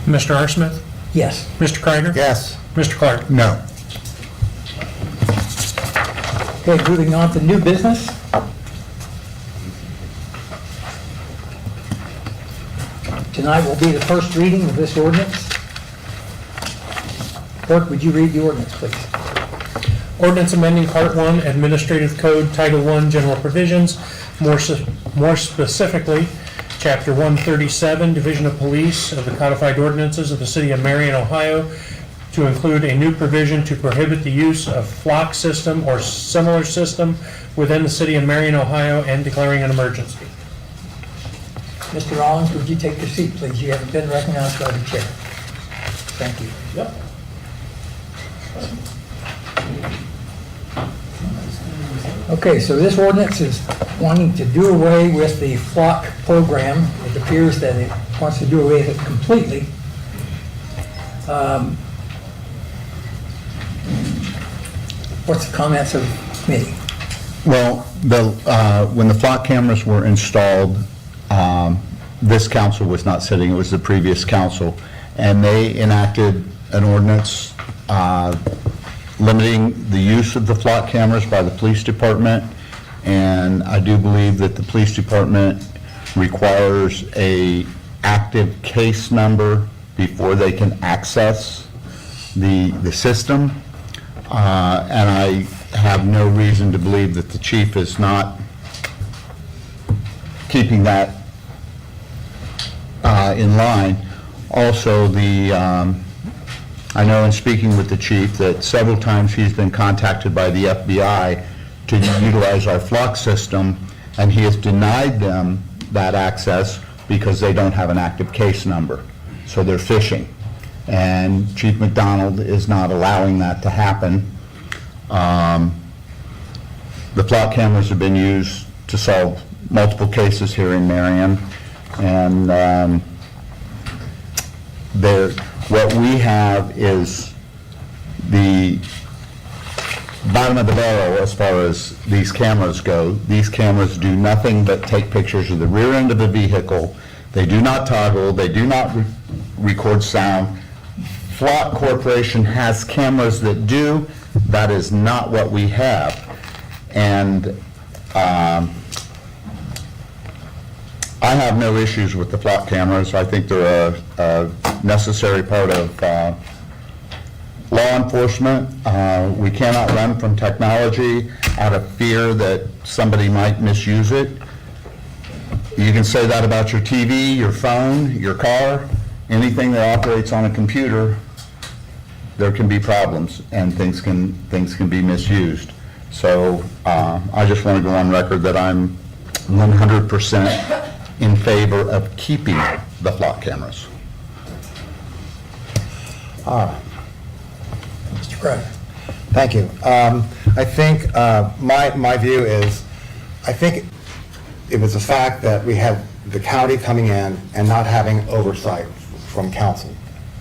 Mr. R. Smith? Yes. Mr. Kreiner? Yes. Mr. Clark? No. Okay, moving on to new business. Tonight will be the first reading of this ordinance. Clerk, would you read the ordinance, please? Ordinance amending Part 1 Administrative Code, Title 1 General Provisions, more specifically, Chapter 137, Division of Police of the Codified Ordinances of the City of Marion, Ohio, to include a new provision to prohibit the use of flock system or similar system within the City of Marion, Ohio, and declaring an emergency. Mr. Rollins, would you take your seat, please? You haven't been recognized by the chair. Thank you. Yep. Okay, so this ordinance is wanting to do away with the flock program. It appears that it wants to do away with it completely. What's the comments of the committee? Well, when the flock cameras were installed, this council was not sitting, it was the previous council, and they enacted an ordinance limiting the use of the flock cameras by the police department, and I do believe that the police department requires a active case number before they can access the system, and I have no reason to believe that the chief is not keeping that in line. Also, I know in speaking with the chief that several times he's been contacted by the FBI to utilize our flock system, and he has denied them that access because they don't have an active case number. So they're phishing. And Chief McDonald is not allowing that to happen. The flock cameras have been used to solve multiple cases here in Marion, and what we have is the bottom of the barrel as far as these cameras go. These cameras do nothing but take pictures of the rear end of the vehicle. They do not toggle, they do not record sound. Flock Corporation has cameras that do. That is not what we have. And I have no issues with the flock cameras. I think they're a necessary part of law enforcement. We cannot run from technology out of fear that somebody might misuse it. You can say that about your TV, your phone, your car, anything that operates on a computer. There can be problems, and things can be misused. So I just want to go on record that I'm 100% in favor of keeping the flock cameras. Mr. Craig. Thank you. I think my view is, I think it was the fact that we had the county coming in and not having oversight from council.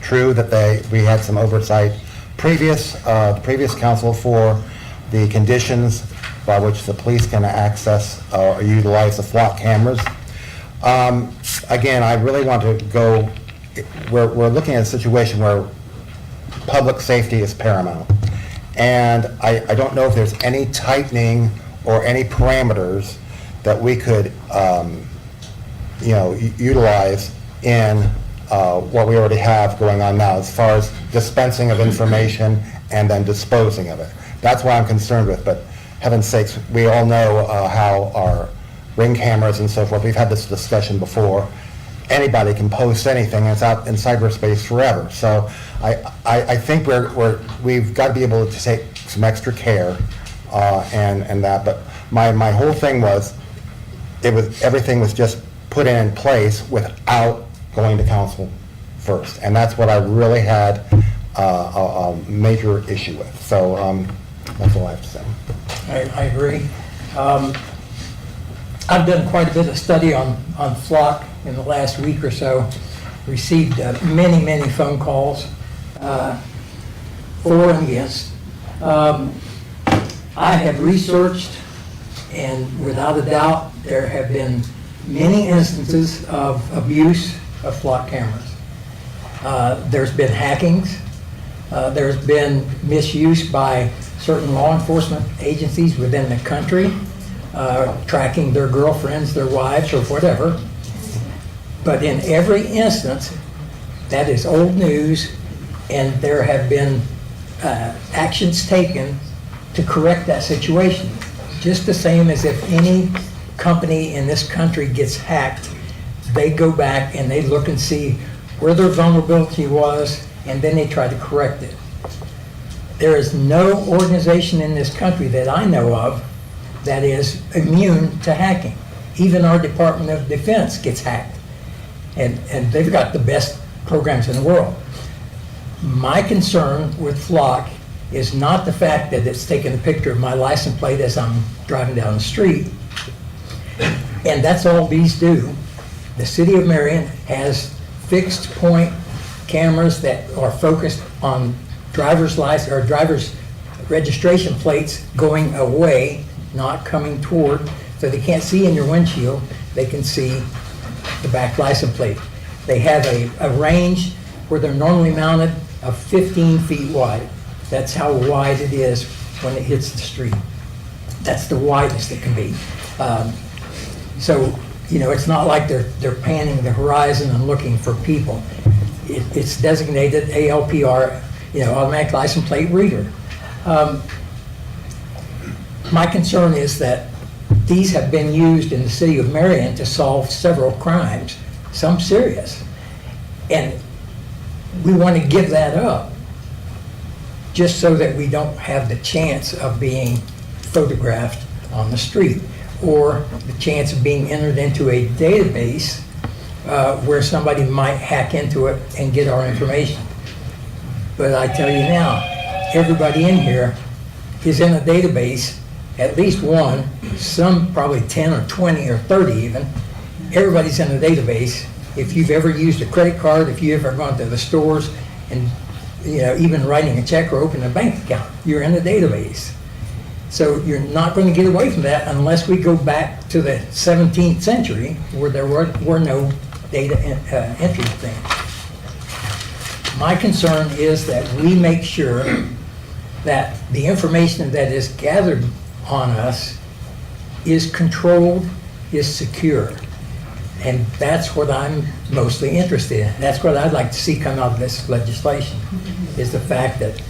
True that we had some oversight the previous council for the conditions by which the police can access or utilize the flock cameras. Again, I really want to go, we're looking at a situation where public safety is paramount. And I don't know if there's any tightening or any parameters that we could, utilize in what we already have going on now as far as dispensing of information and then disposing of it. That's what I'm concerned with, but heaven's sakes, we all know how our Ring cameras and so forth, we've had this discussion before. Anybody can post anything, and it's out in cyberspace forever. So I think we've got to be able to take some extra care and that. But my whole thing was, everything was just put in place without going to council first, and that's what I really had a major issue with. So that's all I have to say. I agree. I've done quite a bit of study on flock in the last week or so. Received many phone calls for and against. I have researched, and without a doubt, there have been many instances of abuse of flock cameras. There's been hackings. There's been misuse by certain law enforcement agencies within the country, tracking their girlfriends, their wives, or whatever. But in every instance, that is old news, and there have been actions taken to correct that situation. Just the same as if any company in this country gets hacked, they go back and they look and see where their vulnerability was, and then they try to correct it. There is no organization in this country that I know of that is immune to hacking. Even our Department of Defense gets hacked, and they've got the best programs in the world. My concern with Flock is not the fact that it's taking a picture of my license plate as I'm driving down the street, and that's all these do. The city of Marion has fixed point cameras that are focused on driver's license or driver's registration plates going away, not coming toward, so they can't see in your windshield, they can see the back license plate. They have a range where they're normally mounted of 15 feet wide. That's how wide it is when it hits the street. That's the widest it can be. So, you know, it's not like they're panning the horizon and looking for people. It's designated ALPR, you know, automatic license plate reader. My concern is that these have been used in the city of Marion to solve several crimes, some serious. And we want to give that up just so that we don't have the chance of being photographed on the street or the chance of being entered into a database where somebody might hack into it and get our information. But I tell you now, everybody in here is in a database, at least one, some probably 10 or 20 or 30 even. Everybody's in a database. If you've ever used a credit card, if you've ever gone to the stores and, you know, even writing a check or opening a bank account, you're in a database. So you're not going to get away from that unless we go back to the 17th century where there were no data entry things. My concern is that we make sure that the information that is gathered on us is controlled, is secure. And that's what I'm mostly interested in. That's what I'd like to see come out of this legislation, is the fact that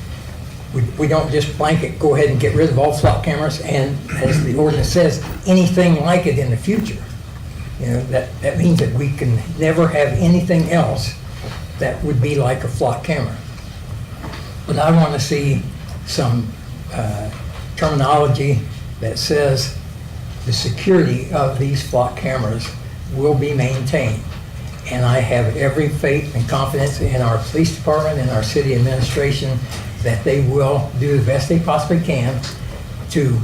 we don't just blanket go ahead and get rid of all Flock cameras and, as the ordinance says, anything like it in the future. You know, that means that we can never have anything else that would be like a Flock camera. But I want to see some terminology that says the security of these Flock cameras will be maintained. And I have every faith and confidence in our police department and our city administration that they will do the best they possibly can to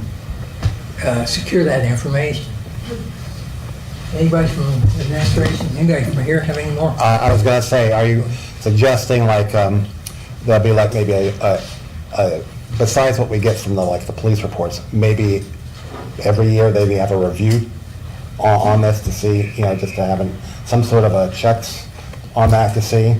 secure that information. Anybody from administration, anybody from here have any more? I was going to say, are you suggesting like there'll be like maybe a besides what we get from the police reports, maybe every year they have a review on this to see, you know, just to have some sort of a checks on that to see?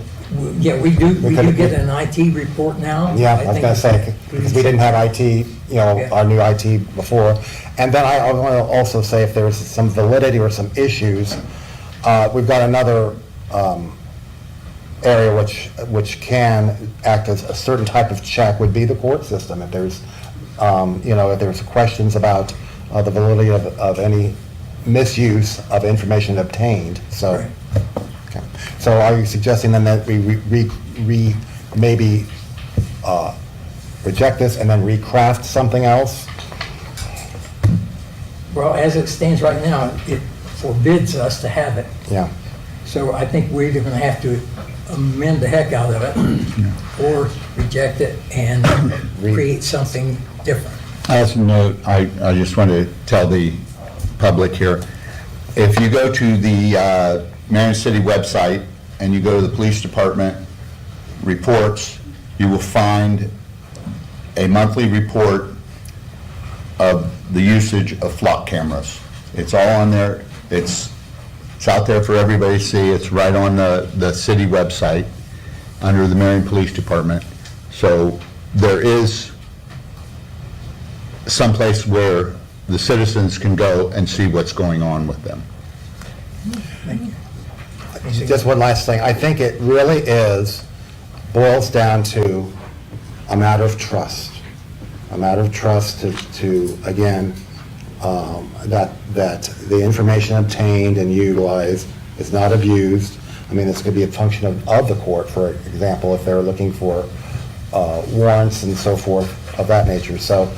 Yeah, we do get an IT report now. Yeah, I was going to say, because we didn't have IT, you know, Yeah. our new IT before. And then I want to also say if there's some validity or some issues, we've got another area which can act as a certain type of check would be the court system. If there's, you know, if there's questions about the validity of any misuse of information obtained. So, Right. okay. So are you suggesting then that we maybe reject this and then recraft something else? Well, as it stands right now, it forbids us to have it. Yeah. So I think we're either going to have to amend the heck out of it or reject it and create something different. As a note, I just want to tell the public here, if you go to the Marion City website and you go to the police department reports, you will find a monthly report of the usage of Flock cameras. It's all on there. It's out there for everybody to see. It's right on the city website. under the Marion Police Department. So there is someplace where the citizens can go and see what's going on with them. Just one last thing. I think it really boils down to a matter of trust. A matter of trust to again, that the information obtained and utilized is not abused. I mean, this could be a function of the court, for example, if they're looking for warrants and so forth of that nature. So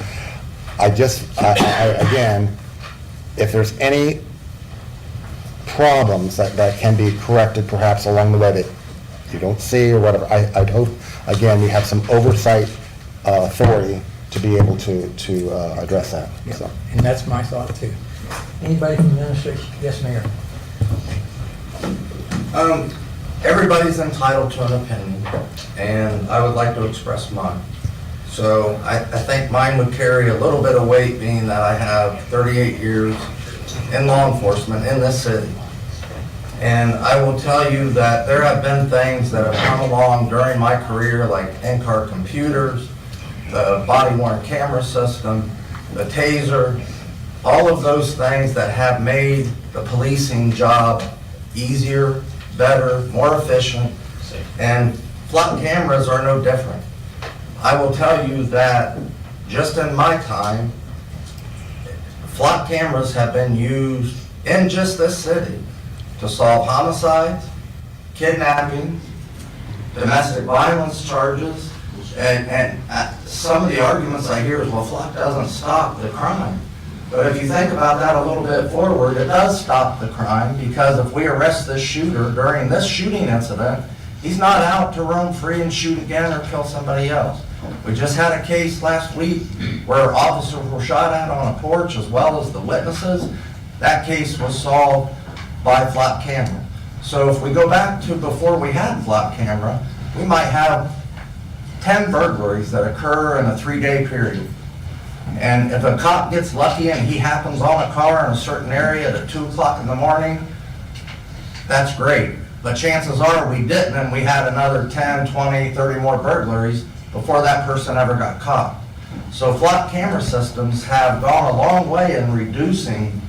again, if there's any problems that can be corrected perhaps along the way that you don't see or whatever, I'd hope, again, you have some oversight authority to be able to address that. Yeah, So. and that's my thought too. Anybody from the administration? Yes, Mayor. Everybody's entitled to an opinion, and I would like to express mine. So I think mine would carry a little bit of weight, being that I have 38 years in law enforcement in this city. And I will tell you that there have been things that have come along during my career, like in-car computers, the body-worn camera system, the taser, all of those things that have made the policing job easier, better, more efficient, and flock cameras are no different. I will tell you that just in my time, flock cameras have been used in just this city to solve homicides, kidnapping, domestic violence charges, and some of the arguments I hear is, well, flock doesn't stop the crime. But if you think about that a little bit forward, it does stop the crime, because if we arrest this shooter during this shooting incident, he's not out to roam free and shoot again or kill somebody else. We just had a case last week where officers were shot at on a porch as well as the witnesses. That case was solved by flock camera. So if we go back to before we had flock camera, we might have 10 burglaries that occur in a 3-day period. And if a cop gets lucky and he happens on a car in a certain area at 2 o'clock in the morning, that's great. But chances are we didn't, and we had another 10, 20, 30 more burglaries before that person ever got caught. So flock camera systems have gone a long way in reducing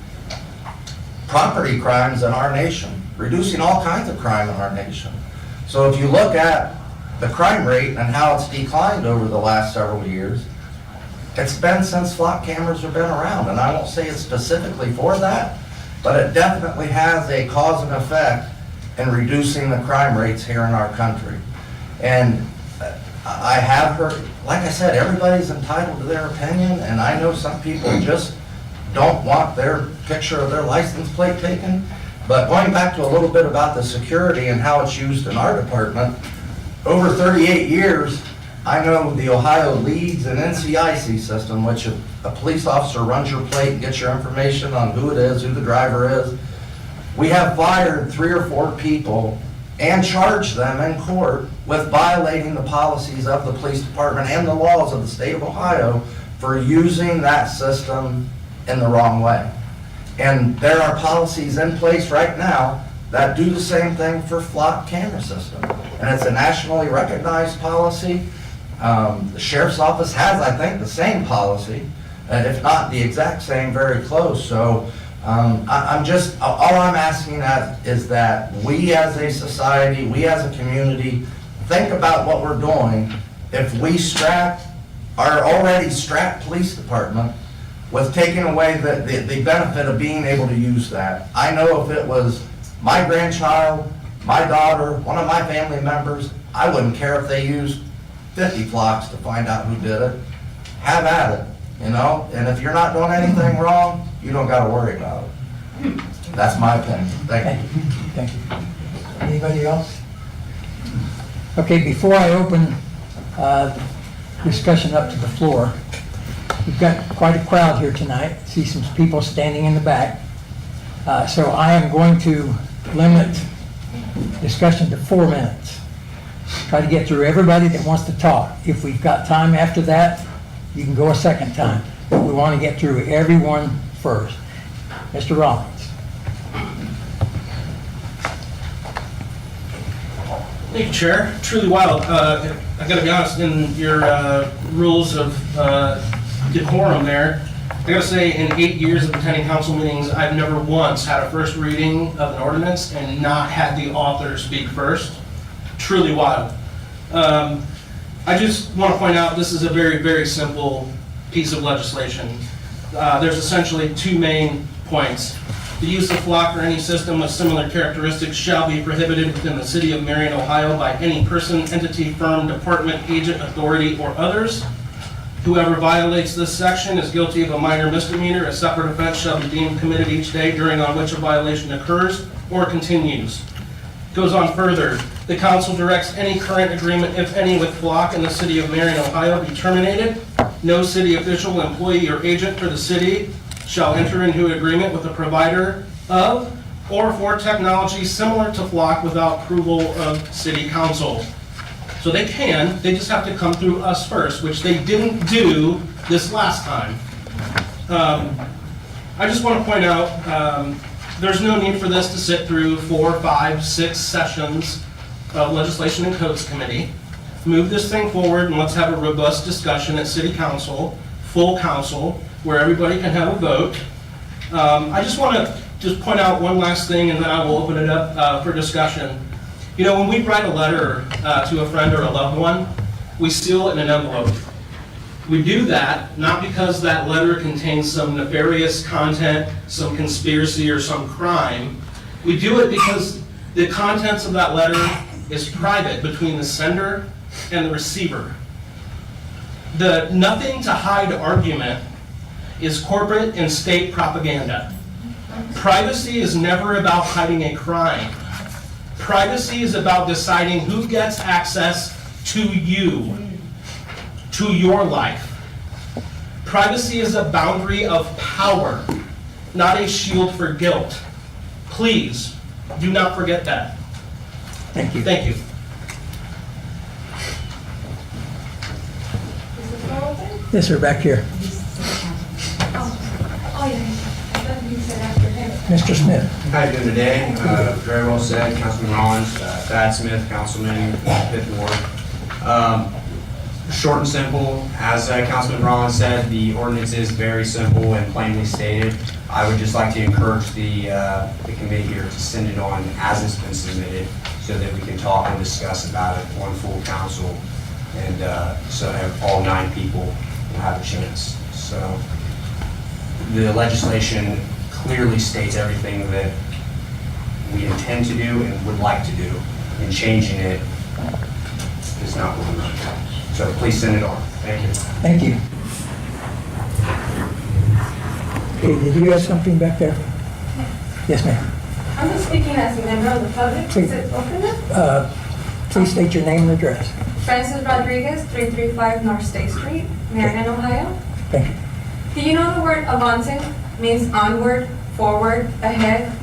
property crimes in our nation, reducing all kinds of crime in our nation. So if you look at the crime rate and how it's declined over the last several years, it's been since flock cameras have been around. And I won't say it's specifically for that, but it definitely has a cause and effect in reducing the crime rates here in our country. And I have heard, like I said, everybody's entitled to their opinion, and I know some people just don't want their picture of their license plate taken. But going back to a little bit about the security and how it's used in our department, over 38 years, I know the Ohio LEADS and NCIC system, which if a police officer runs your plate and gets your information on who it is, who the driver is, we have fired 3 or 4 people and charged them in court with violating the policies of the police department and the laws of the state of Ohio for using that system in the wrong way. And there are policies in place right now that do the same thing for flock camera system. And it's a nationally recognized policy. The sheriff's office has, I think, the same policy, if not the exact same, very close. So all I'm asking is that we as a society, we as a community, think about what we're doing. If we strap our already strapped police department with taking away the benefit of being able to use that. I know if it was my grandchild, my daughter, one of my family members, I wouldn't care if they used 50 flocks to find out who did it. Have at it, you know? And if you're not doing anything wrong, you don't got to worry about it. That's my opinion. Thank you. Thank you. Anybody else? Okay, before I open discussion up to the floor, we've got quite a crowd here tonight. I see some people standing in the back. So I am going to limit discussion to 4 minutes. Try to get through everybody that wants to talk. If we've got time after that, you can go a second time. But we want to get through everyone first. Mr. Rollins. Thank you, Chair. Truly wild. I gotta be honest, in your rules of decorum there, I gotta say, in 8 years of attending council meetings, I've never once had a first reading of an ordinance and not had the author speak first. Truly wild. I just want to point out this is a very, very simple piece of legislation. There's essentially two main points. The use of flock or any system with similar characteristics shall be prohibited within the city of Marion, Ohio by any person, entity, firm, department, agent, authority, or others. Whoever violates this section is guilty of a minor misdemeanor. A separate offense shall be deemed committed each day during on which a violation occurs or continues. Goes on further. The council directs any current agreement, if any, with flock in the city of Marion, Ohio be terminated. No city official, employee, or agent for the city shall enter into an agreement with a provider of or for technology similar to flock without approval of city council. So they can, they just have to come through us first, which they didn't do this last time. I just want to point out, there's no need for this to sit through 4, 5, 6 sessions of Legislation and Codes Committee. Move this thing forward and let's have a robust discussion at City Council, full council, where everybody can have a vote. I just want to point out one last thing and then I will open it up for discussion. You know, when we write a letter to a friend or a loved one, we seal it in an envelope. We do that not because that letter contains some nefarious content, some conspiracy, or some crime. We do it because the contents of that letter is private between the sender and the receiver. The nothing to hide argument is corporate and state propaganda. Privacy is never about hiding a crime. Privacy is about deciding who gets access to you, to your life. Privacy is a boundary of power, not a shield for guilt. Please, do not forget that. Thank you. Thank you. Yes, sir, back here. Mr. Smith. How you doing today? Very well said, Councilman Rollins, Thad Smith, Councilman, 5th Ward. Short and simple, as Councilman Rollins said, the ordinance is very simple and plainly stated. I would just like to encourage the committee here to send it on as it's been submitted so that we can talk and discuss about it on full council and so that all 9 people will have a chance. So the legislation clearly states everything that we intend to do and would like to do, and changing it is not what we want to do. So please send it on. Thank you. Thank you. Okay, did you have something back there? Yes, ma'am. I'm just speaking as a member of the public. Please. Is it open now? Please state your name and address. Francis Rodriguez, 335 North State Street, Marion, Ohio. Thank you. Do you know the word avancing means onward, forward, ahead?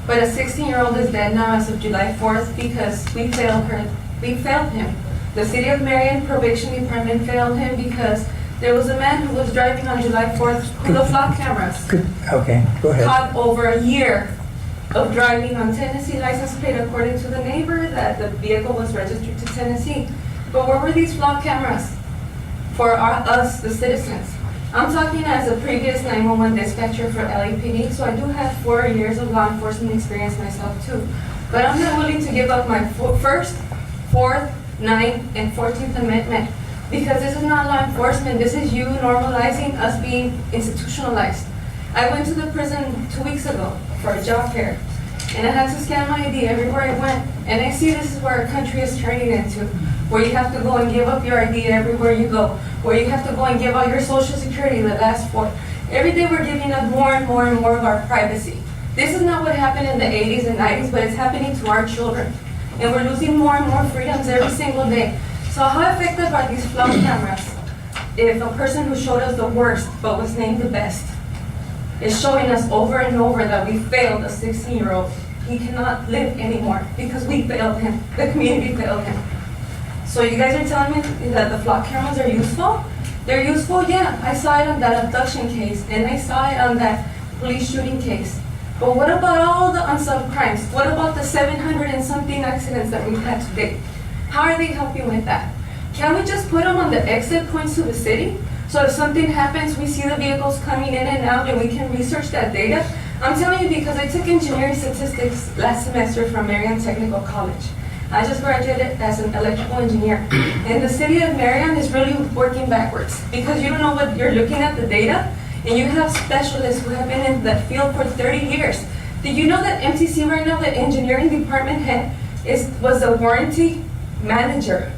But a 16-year-old is dead now as of July 4th because we failed her. We failed him. The City of Marion Probation Department failed him because there was a man who was driving on July 4th with the flock cameras. Okay, go ahead. Caught over a year of driving on Tennessee license plate according to the neighbor that the vehicle was registered to Tennessee. But where were these flock cameras for us, the citizens? I'm talking as a previous 911 dispatcher for LAPD, so I do have 4 years of law enforcement experience myself too. But I'm not willing to give up my first, 4th, 9th, and 14th Amendment because this is not law enforcement. This is you normalizing us being institutionalized. I went to the prison 2 weeks ago for a job fair, and I had to scan my ID everywhere I went. And I see this is where our country is turning into, where you have to go and give up your ID everywhere you go, where you have to go and give out your social security, the last 4. Every day we're giving up more and more and more of our privacy. This is not what happened in the 80s and 90s, but it's happening to our children. And we're losing more and more freedoms every single day. So how effective are these flock cameras if a person who showed us the worst but was named the best is showing us over and over that we failed a 16-year-old? He cannot live anymore because we failed him. The community failed him. So you guys are telling me that the flock cameras are useful? They're useful, yeah. I saw it on that abduction case, and I saw it on that police shooting case. But what about all the unsolved crimes? What about the 700 and something accidents that we've had today? How are they helping with that? Can we just put them on the exit points to the city? So if something happens, we see the vehicles coming in and out and we can research that data? I'm telling you because I took engineering statistics last semester from Marion Technical College. I just graduated as an electrical engineer. And the city of Marion is really working backwards because you don't know what you're looking at the data and you have specialists who have been in that field for 30 years. Did you know that MTC right now, the engineering department head, was a warranty manager?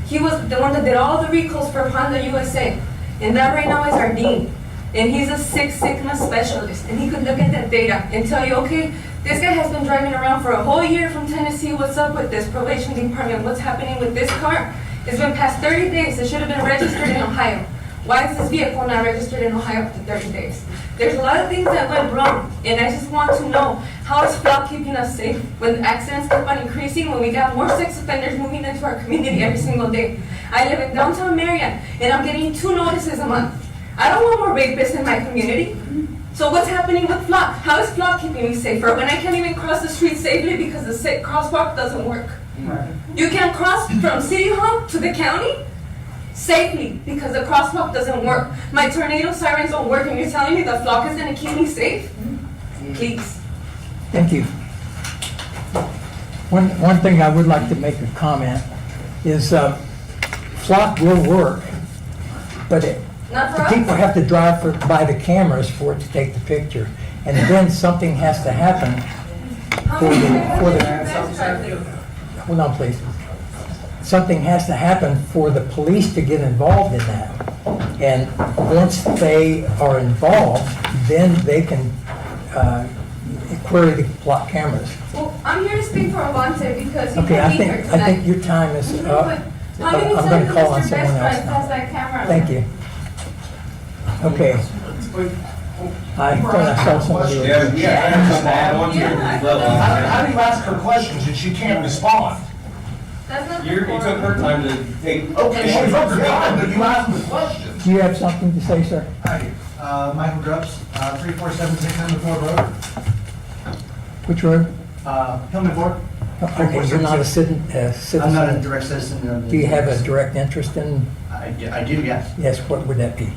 He was the one that did all the recalls for Honda USA. And that right now is our dean. And he's a Six Sigma specialist. And he could look at that data and tell you, okay, this guy has been driving around for a whole year from Tennessee. What's up with this probation department? What's happening with this car? It's been past 30 days. It should have been registered in Ohio. Why is this vehicle not registered in Ohio after 30 days? There's a lot of things that went wrong. And I just want to know, how is FLOC keeping us safe when accidents keep on increasing, when we got more sex offenders moving into our community every single day? I live in downtown Marion, and I'm getting 2 notices a month. I don't want more rapists in my community. So what's happening with FLOC? How is FLOC keeping me safer when I can't even cross the street safely because the crosswalk doesn't work? You can't cross from City Hall to the county safely because the crosswalk doesn't work. My tornado sirens don't work, and you're telling me the FLOC is going to keep me safe? Please. Thank you. One thing I would like to make a comment is FLOC will work, but Not for the people us. have to drive by the cameras for it to take the picture. And then something has to happen How for many the, people for do you the, guys drive through? hold on, please. Something has to happen for the police to get involved in that. And once they are involved, then they can query the FLOC cameras. Well, I'm here to speak for Avante because he Okay, can't I be think, here I tonight. think your time is up. How many I'm times gonna does call on Mr. someone Best Friend else. pass that camera? Thank you. Okay. I thought I saw somebody. Yeah. How do you ask her questions and she can't respond? That's not You took her time to take. Okay, she took her time, but you asked the questions. Do you have something to say, sir? Hi, Michael Grubbs, 3476 Hillman Ford Road. Which road? Hillman Ford. Okay, you're not a citizen. I'm not a direct citizen of the... Do you have a direct interest in, I do, yes. yes, what would that be?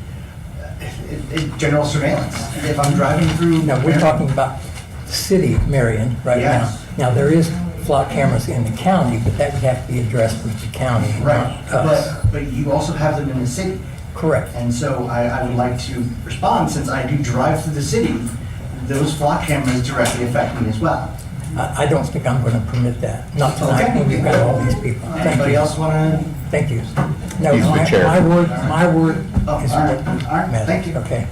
General surveillance. If I'm driving through... No, we're talking about the city of Marion right now. Yes. Now, there is FLOC cameras in the county, but that would have to be addressed with the county, Right, not us. but you also have them in the city. Correct. And so I would like to respond, since I do drive through the city, those FLOC cameras directly affect me as well. I don't think I'm going to permit that. Not tonight, Okay. when we've got all these people. Thank Anybody you. else want to... Thank you. No, He's the my chair. my word Oh, is all right, what all right, matters. thank you. Okay.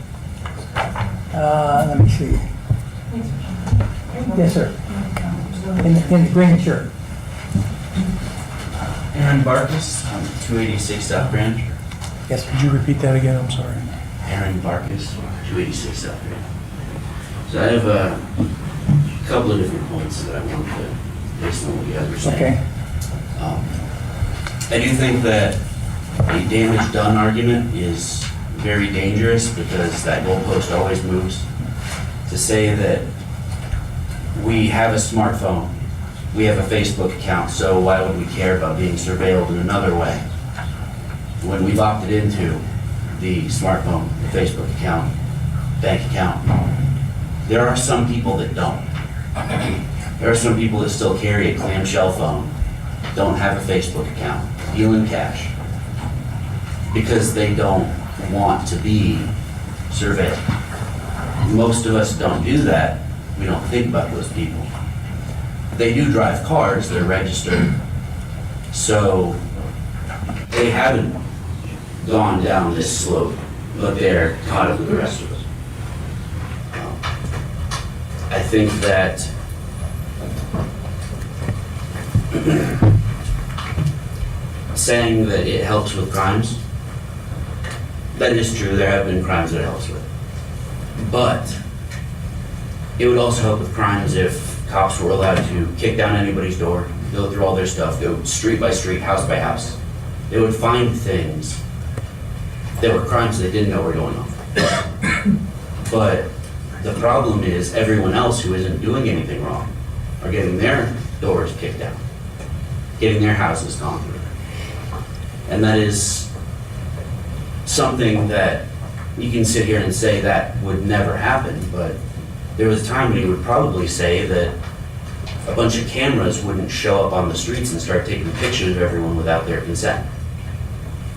Let me see. Yes, sir. In the green shirt. Aaron Barkus, 286 South Branch. Yes, Could you repeat that again? I'm sorry. Aaron Barkus, 286 South Branch. So I have a couple of different points that I want to, based on what you guys were saying. okay. I do think that a damage done argument is very dangerous because that goalpost always moves. To say that we have a smartphone, we have a Facebook account, so why would we care about being surveilled in another way? When we've opted into the smartphone, the Facebook account, bank account, there are some people that don't. There are some people that still carry a clamshell phone, don't have a Facebook account, deal in cash, because they don't want to be surveilled. Most of us don't do that. We don't think about those people. They do drive cars, they're registered, so they haven't gone down this slope, but they're caught up with the rest of us. I think that saying that it helps with crimes, that is true, there have been crimes that it helps with. But it would also help with crimes if cops were allowed to kick down anybody's door, go through all their stuff, go street by street, house by house. They would find things that were crimes they didn't know were going on. But The problem is everyone else who isn't doing anything wrong are getting their doors kicked down, getting their houses gone through. And that is something that you can sit here and say that would never happen, but there was a time when you would probably say that a bunch of cameras wouldn't show up on the streets and start taking pictures of everyone without their consent.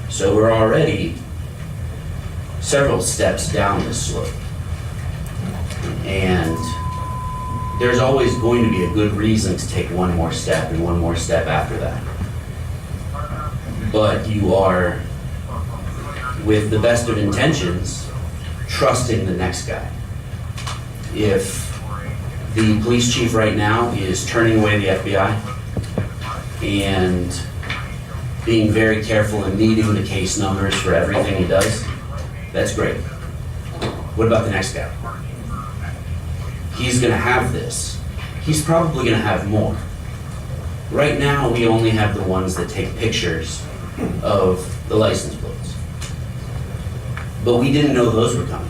So we're already several steps down this slope. And there's always going to be a good reason to take one more step and one more step after that. But you are, with the best of intentions, trusting the next guy. If the police chief right now is turning away the FBI and being very careful and needing the case numbers for everything he does, that's great. What about the next guy? He's gonna have this. He's probably gonna have more. Right now, we only have the ones that take pictures of the license plates. But we didn't know those were coming.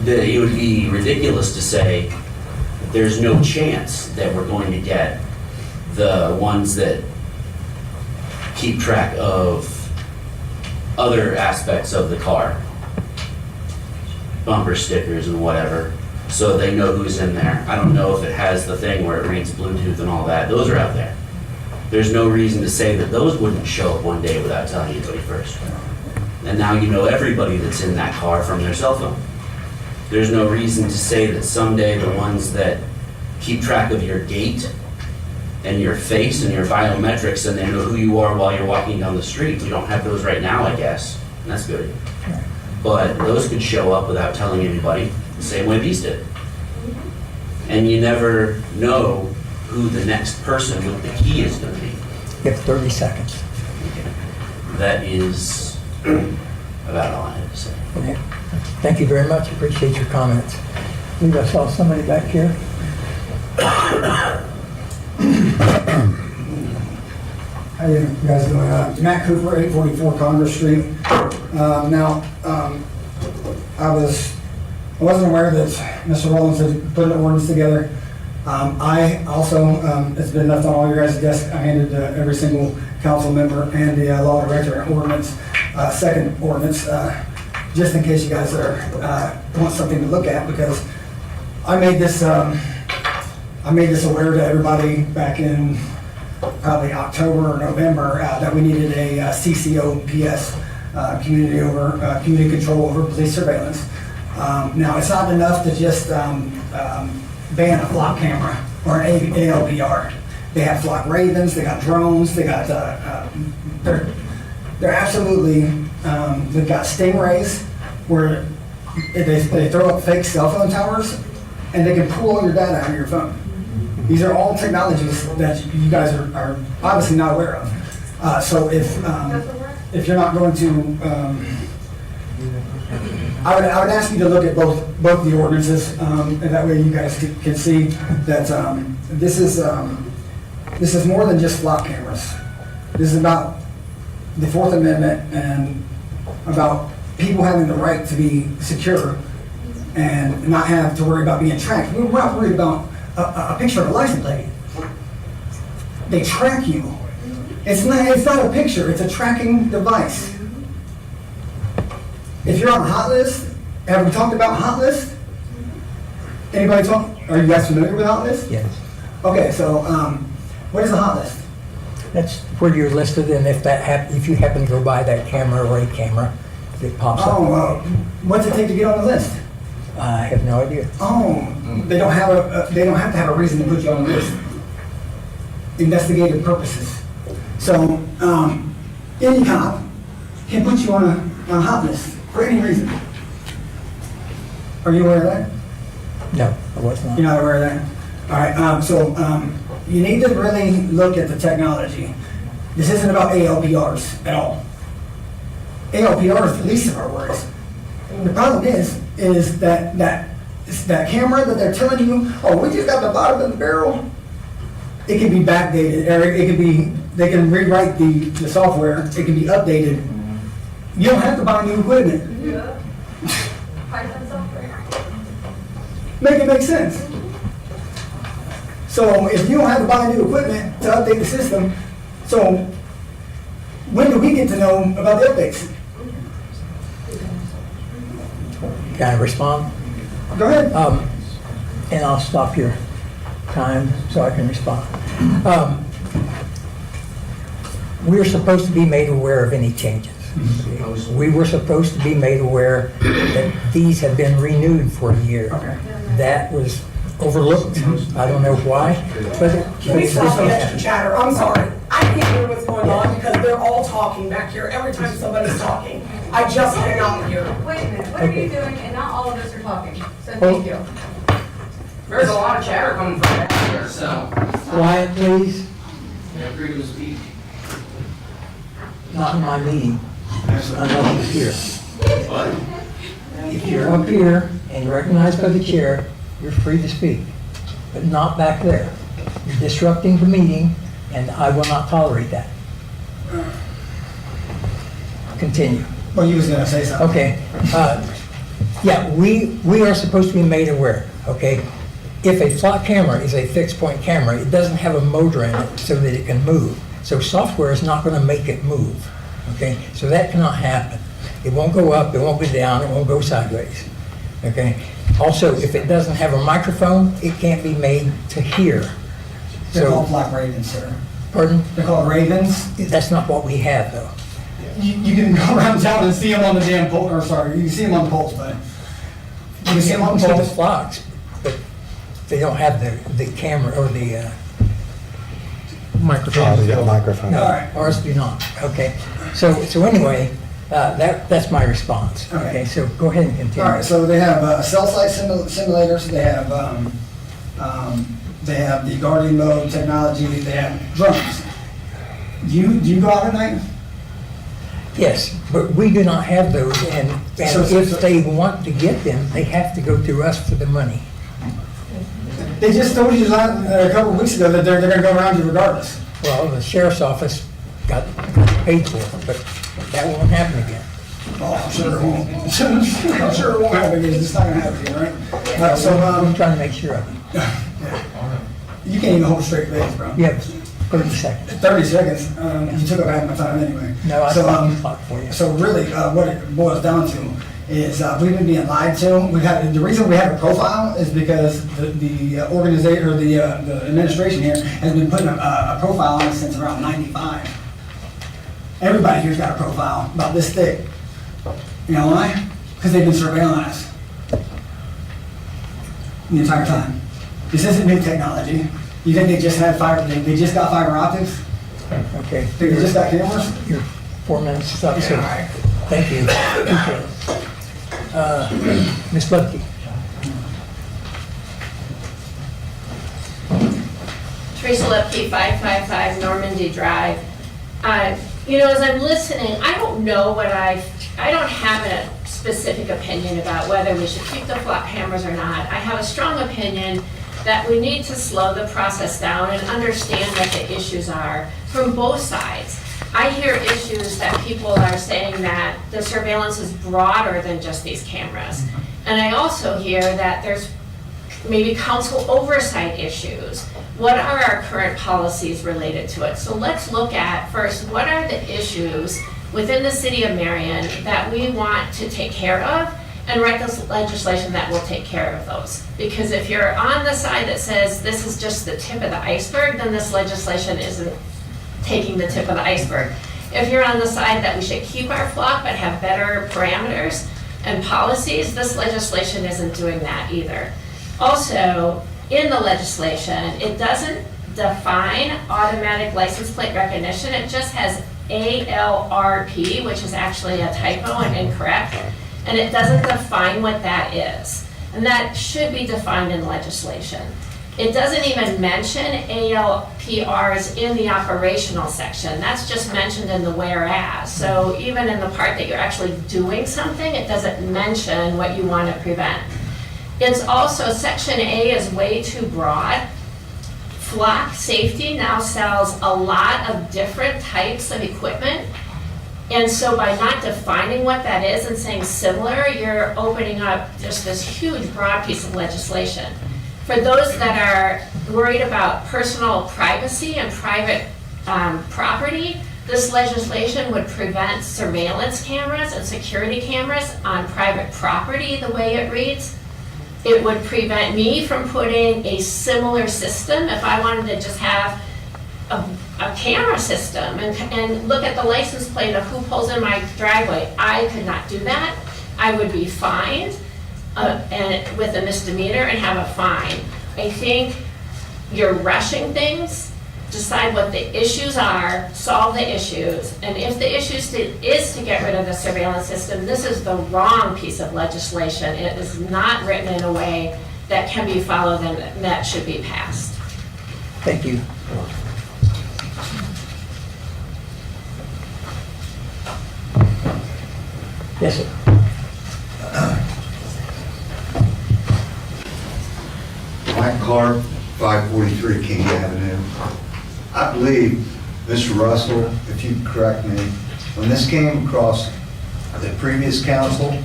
It would be ridiculous to say there's no chance that we're going to get the ones that keep track of other aspects of the car, bumper stickers and whatever, so they know who's in there. I don't know if it has the thing where it reads Bluetooth and all that. Those are out there. There's no reason to say that those wouldn't show up one day without telling anybody first. And now you know everybody that's in that car from their cell phone. There's no reason to say that someday the ones that keep track of your gait and your face and your biometrics and they know who you are while you're walking down the street. We don't have those right now, I guess. And that's good. But those could show up without telling anybody, the same way these did. And you never know who the next person with the key is going to be. You have 30 seconds. That is about all I have to say. Okay. Thank you very much. Appreciate your comments. I believe I saw somebody back here. How you guys doing? Matt Cooper, 844 Congress Street. I wasn't aware that Mr. Rollins had put an ordinance together. I also, it's been left on all your guys' desk. I handed every single council member and the law director an ordinance, second ordinance, just in case you guys want something to look at, because I made this aware to everybody back in probably October or November that we needed a CCOPS, community control over police surveillance. Now, it's not enough to just ban a flock camera or an ALPR. They have flock ravens, they got drones, they got, they're absolutely, they've got stingrays where they throw up fake cell phone towers and they can pull all your data out of your phone. These are all technologies that you guys are obviously not aware of. So if you're not going to, I would ask you to look at both the ordinances, and that way you guys can see that this is more than just flock cameras. This is about the Fourth Amendment and about people having the right to be secure and not have to worry about being tracked. We're not worried about a picture of a license plate. They track you. It's not a picture, it's a tracking device. If you're on a hot list, have we talked about hot list? Anybody talk? Are you guys familiar with hot list? Yes. Okay, so what is a hot list? That's where you're listed, and if you happen to go by that camera or a camera, it pops up. Oh, what's it take to get on the list? I have no idea. Oh, they don't have to have a reason to put you on the list. Investigative purposes. So any cop can put you on a hot list for any reason. Are you aware of that? No, I was not. You're not aware of that? All right, so you need to really look at the technology. This isn't about ALPRs at all. ALPR is the least of our worries. The problem is that camera that they're telling you, oh, we just got the bottom of the barrel. It can be backdated, or it can be, they can rewrite the software, it can be updated. You don't have to buy new equipment. Yeah. Python software. Make it make sense. So if you don't have to buy new equipment to update the system, so when do we get to know about the updates? Can I respond? Go ahead. And I'll stop your time so I can respond. We're supposed to be made aware of any changes. We were supposed to be made aware that these have been renewed for a year. That was overlooked. I don't know why, but Can we stop the extra chatter? I'm sorry. I can't hear what's going on because they're all talking back here every time somebody's talking. I just cannot hear. Wait a minute, what are you doing? And not all of us are talking, so Oh. thank you. There's a lot of chatter coming from back here, so. quiet, please. Feel free to speak. Not in my meeting, unless you're here. If you're up here and recognized by the chair, you're free to speak, but not back there. You're disrupting the meeting, and I will not tolerate that. Continue. Well, you was gonna say something. Okay, yeah, we are supposed to be made aware, okay? If a flock camera is a fixed point camera, it doesn't have a motor in it so that it can move. So software is not gonna make it move, okay? So that cannot happen. It won't go up, it won't go down, it won't go sideways, okay? Also, if it doesn't have a microphone, it can't be made to hear. They're So, called black ravens, sir. pardon? They're called ravens. That's not what we have, though. You can go around town and see them on the damn pole, or sorry, you can see them on the poles, but you can see them on the See the poles. flocks, but they don't have the camera or the, Microphone. Yeah, microphone. no, All right. ours do not, okay? So anyway, that's my response, Okay. okay? So go ahead and All continue. right, so they have cell site simulators, they have the guardian mode technology, they have drones. Do you go out at night? Yes, but we do not have those, and So- if they want to get them, they have to go through us for the money. They just told you a couple of weeks ago that they're gonna go around you regardless. Well, the sheriff's office got paid for it, but that won't happen again. Oh, I'm sure it won't. I'm sure it won't happen, because it's not gonna happen again, right? So, I'm trying to make sure of it. you can't even hold a straight face, bro. You have 30 seconds. 30 seconds, you took up half my time anyway. No, I So, thought you talked for you. So really, what it boils down to is we've been being lied to. The reason we have a profile is because the organization, or the administration here has been putting a profile on us since around 95. Everybody here's got a profile about this thick. You know why? Because they've been surveilling us the entire time. This isn't new technology. You think they just had they just got fiber optics? Okay. Think they just got cameras? Your 4 minutes is up, so thank you. Appreciate it. Ms. Lubke. Teresa Lepke, 555 Normandy Drive. As I'm listening, I don't have a specific opinion about whether we should keep the flock cameras or not. I have a strong opinion that we need to slow the process down and understand what the issues are from both sides. I hear issues that people are saying that the surveillance is broader than just these cameras. And I also hear that there's maybe council oversight issues. What are our current policies related to it? So let's look at first, what are the issues within the city of Marion that we want to take care of, and write this legislation that will take care of those. Because if you're on the side that says this is just the tip of the iceberg, then this legislation isn't taking the tip of the iceberg. If you're on the side that we should keep our flock but have better parameters and policies, this legislation isn't doing that either. Also, in the legislation, it doesn't define automatic license plate recognition. It just has ALRP, which is actually a typo and incorrect, and it doesn't define what that is. And that should be defined in legislation. It doesn't even mention ALPRs in the operational section. That's just mentioned in the whereas. So even in the part that you're actually doing something, it doesn't mention what you want to prevent. It's also, Section A is way too broad. Flock Safety now sells a lot of different types of equipment, And so by not defining what that is and saying similar, you're opening up just this huge broad piece of legislation. For those that are worried about personal privacy and private property, this legislation would prevent surveillance cameras and security cameras on private property the way it reads. It would prevent me from putting a similar system if I wanted to just have a camera system and look at the license plate of who pulls in my driveway. I could not do that. I would be fined and with a misdemeanor and have a fine. I think you're rushing things. Decide what the issues are, solve the issues, and if the issues is to get rid of the surveillance system, this is the wrong piece of legislation. It is not written in a way that can be followed and that should be passed. Thank you. Yes, sir. Mike Clark, 543 King Avenue. I believe, Mr. Russell, if you correct me, when this came across the previous council,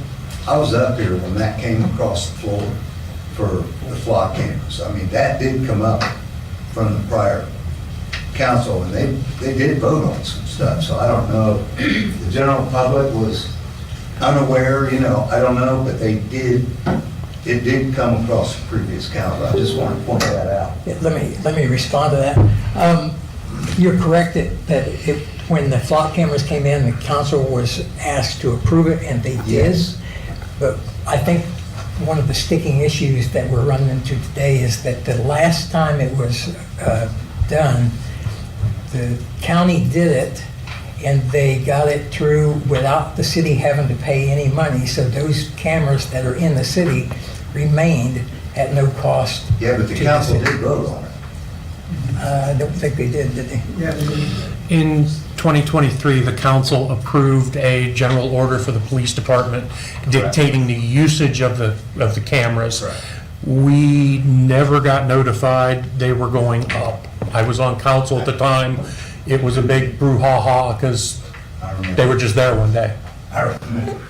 I was up here when that came across the floor for the flock cameras. I mean, that did come up from the prior council, and they did vote on some stuff, so I don't know if the general public was unaware, you know, I don't know, but it did come across the previous council. I just want to point that out. Yeah, let me respond to that. You're correct that when the flock cameras came in, the council was asked to approve it, and they did. Yes. But I think one of the sticking issues that we're running into today is that the last time it was done, the county did it, and they got it through without the city having to pay any money. So those cameras that are in the city remained at no cost. Yeah, but the council did vote on it. I don't think they did they? Yeah, they did. In 2023, the council approved a general order for the police department dictating the usage of the cameras. Correct. We never got notified they were going up. I was on council at the time. It was a big brouhaha because they were just there one day. I remember.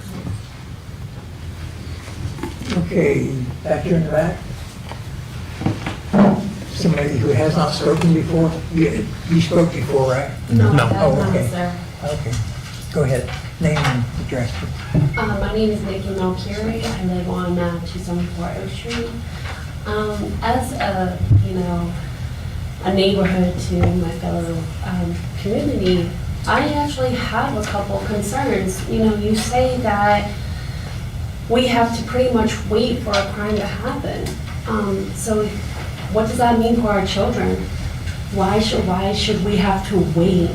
Okay, back here in the back. Somebody who has not spoken before? You spoke before, right? No. Oh, okay. sir. Okay. Go ahead. Name and address. My name is Nikki Malcurie. I live on 274 Oak Street. As a neighborhood to my fellow community, I actually have a couple concerns. You know, you say that we have to pretty much wait for a crime to happen. So what does that mean for our children? Why should we have to wait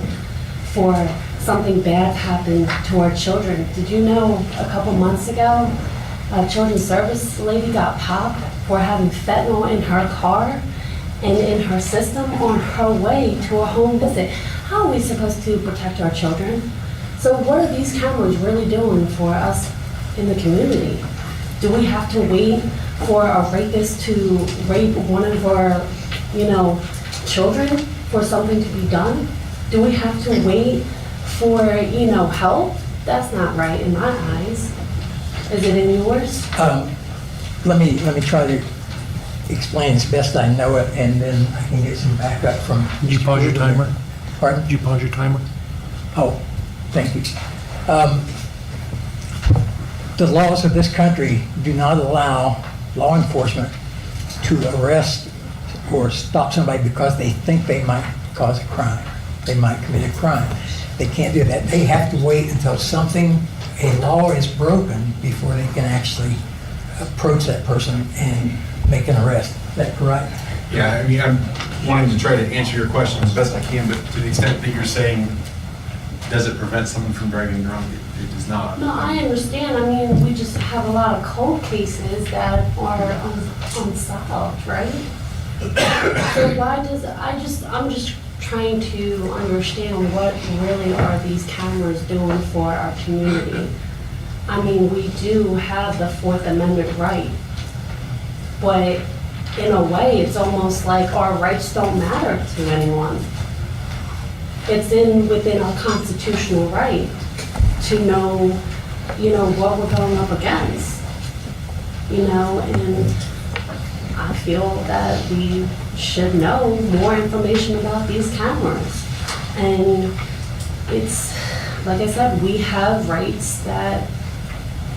for something bad to happen to our children? Did you know a couple months ago, a children's service lady got popped for having fentanyl in her car and in her system on her way to a home visit? How are we supposed to protect our children? So what are these cameras really doing for us in the community? Do we have to wait for a rapist to rape one of our, children for something to be done? Do we have to wait for, help? That's not right in my eyes. Is it in yours? Let me try to explain as best I know it, and then I can get some backup from. Did you pause your timer? Pardon? Did you pause your timer? Oh, thank you. The laws of this country do not allow law enforcement to arrest or stop somebody because they think they might cause a crime. They might commit a crime. They can't do that. They have to wait until a law is broken before they can actually approach that person and make an arrest. Is that correct? Yeah, I mean, I'm wanting to try to answer your question as best I can, but to the extent that you're saying, does it prevent someone from driving drunk? It does not. No, I understand. I mean, we just have a lot of cold cases that are unsolved, right? So I'm just trying to understand what really are these cameras doing for our community. I mean, we do have the Fourth Amendment right, but in a way, it's almost like our rights don't matter to anyone. It's within our constitutional right. to know, what we're going up against. And I feel that we should know more information about these cameras. And it's, like I said, we have rights that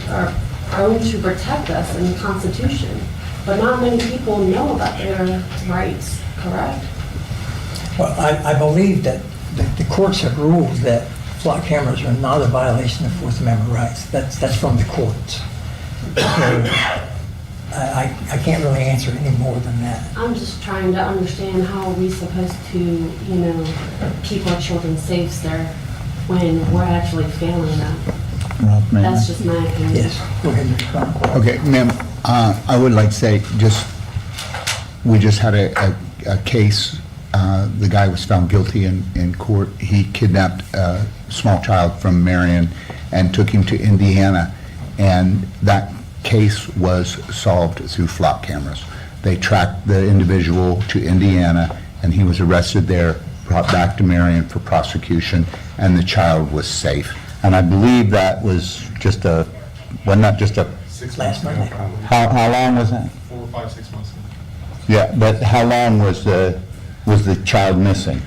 are prone to protect us in the Constitution, but not many people know about their rights, correct? Well, I believe that the courts have ruled that flock cameras are not a violation of Fourth Amendment rights. That's from the courts. So I can't really answer any more than that. I'm just trying to understand how are we supposed to, keep our children safe, sir, when we're actually failing them. Rob, may I? That's just my opinion. Yes, go ahead, Mr. Cron. Okay, ma'am, I would like to say, we just had a case, the guy was found guilty in court. He kidnapped a small child from Marion and took him to Indiana, and that case was solved through flock cameras. They tracked the individual to Indiana, and he was arrested there, brought back to Marion for prosecution, and the child was safe. And I believe that was just not just a... 6 Last months ago, Monday. probably. How long was that? 4 or 5, 6 months ago. Yeah, but how long was the child missing?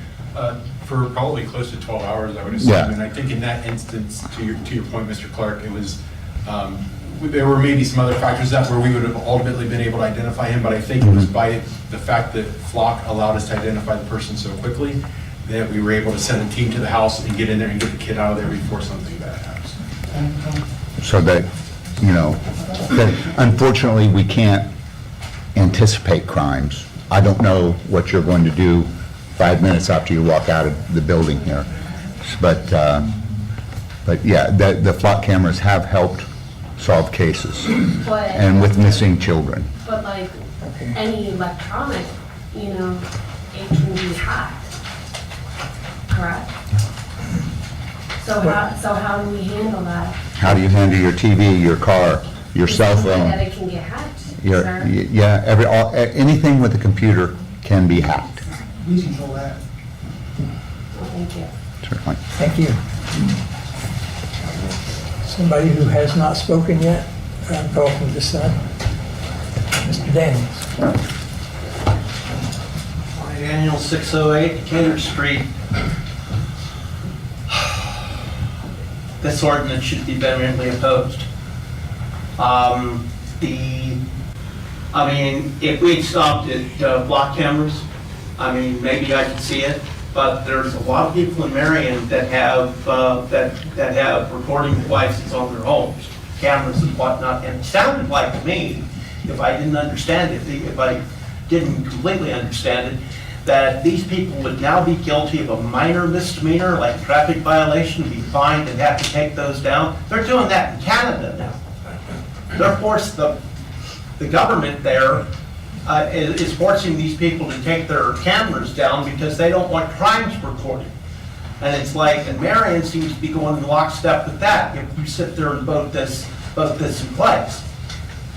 For probably close to 12 hours, I would assume. Yeah. And I think in that instance, to your point, Mr. Clark, it was, there were maybe some other factors that where we would have ultimately been able to identify him, but I think it was by the fact that Flock allowed us to identify the person so quickly that we were able to send a team to the house and get in there and get the kid out of there before something bad happens. So that, that unfortunately, we can't anticipate crimes. I don't know what you're going to do 5 minutes after you walk out of the building here. But yeah, the flock cameras have helped solve cases, But- and with missing children. But like any electronic, it can be hacked, correct? So how do we handle that? How do you handle your TV, your car, your cell phone? That it can get hacked, Your, sir. yeah, anything with a computer can be hacked, Please control that. Well, thank you. certainly. Thank you. Somebody who has not spoken yet, call from this side. Mr. Daniels. Daniel 608 Decatur Street. This ordinance should be vehemently opposed. If we'd stopped at block cameras, maybe I could see it, but there's a lot of people in Marion that have that have recording devices on their homes, cameras and whatnot, and it sounded like to me, if I didn't understand it, if I didn't completely understand it, that these people would now be guilty of a minor misdemeanor, like a traffic violation, be fined and have to take those down. They're doing that in Canada now. They're forced, the government there is forcing these people to take their cameras down because they don't want crimes recorded. And it's like, and Marion seems to be going in lockstep with that, if we sit there and vote this in place.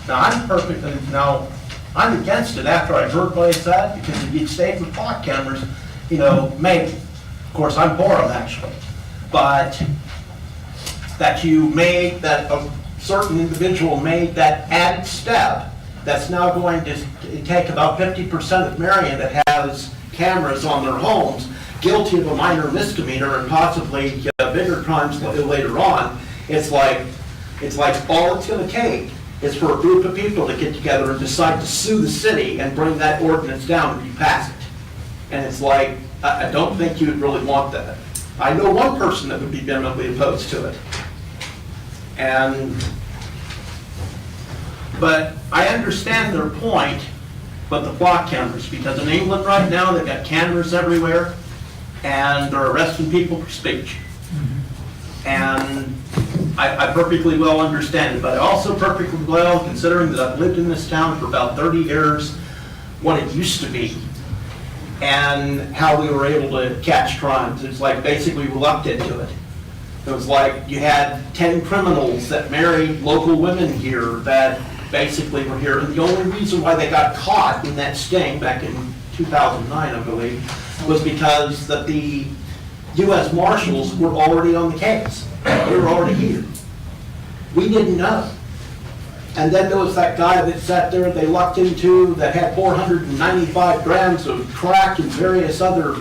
Now, I'm against it after I heard what I said, because if you'd stayed with clock cameras, maybe. Of course, I'm for them, actually. But that a certain individual made that added step, that's now going to take about 50% of Marion that has cameras on their homes, guilty of a minor misdemeanor and possibly bigger crimes later on. It's like all it's going to take is for a group of people to get together and decide to sue the city and bring that ordinance down and repass it. And it's like, I don't think you would really want that. I know one person that would be vehemently opposed to it. But I understand their point with the flock cameras, because in England right now, they've got cameras everywhere, and they're arresting people for speech. And I perfectly well understand it, but I also perfectly well, considering that I've lived in this town for about 30 years, what it used to be, and how we were able to catch crimes. It's like basically we lucked into it. It was like you had 10 criminals that married local women here that basically were here, and the only reason why they got caught in that sting back in 2009, I believe, was because that the U.S. Marshals were already on the case. They were already here. We didn't know. And then there was that guy that sat there, they locked into, that had 495 grams of crack and various other,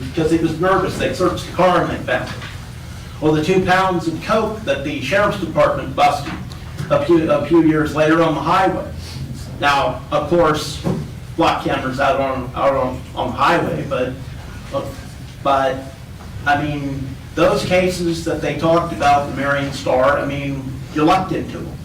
because he was nervous, they searched the car and they found it. Or the 2 pounds of coke that the sheriff's department busted a few years later on the highway. Now, of course, flock cameras out on the highway, but I mean, those cases that they talked about, the Marion Star, I mean, you locked into them.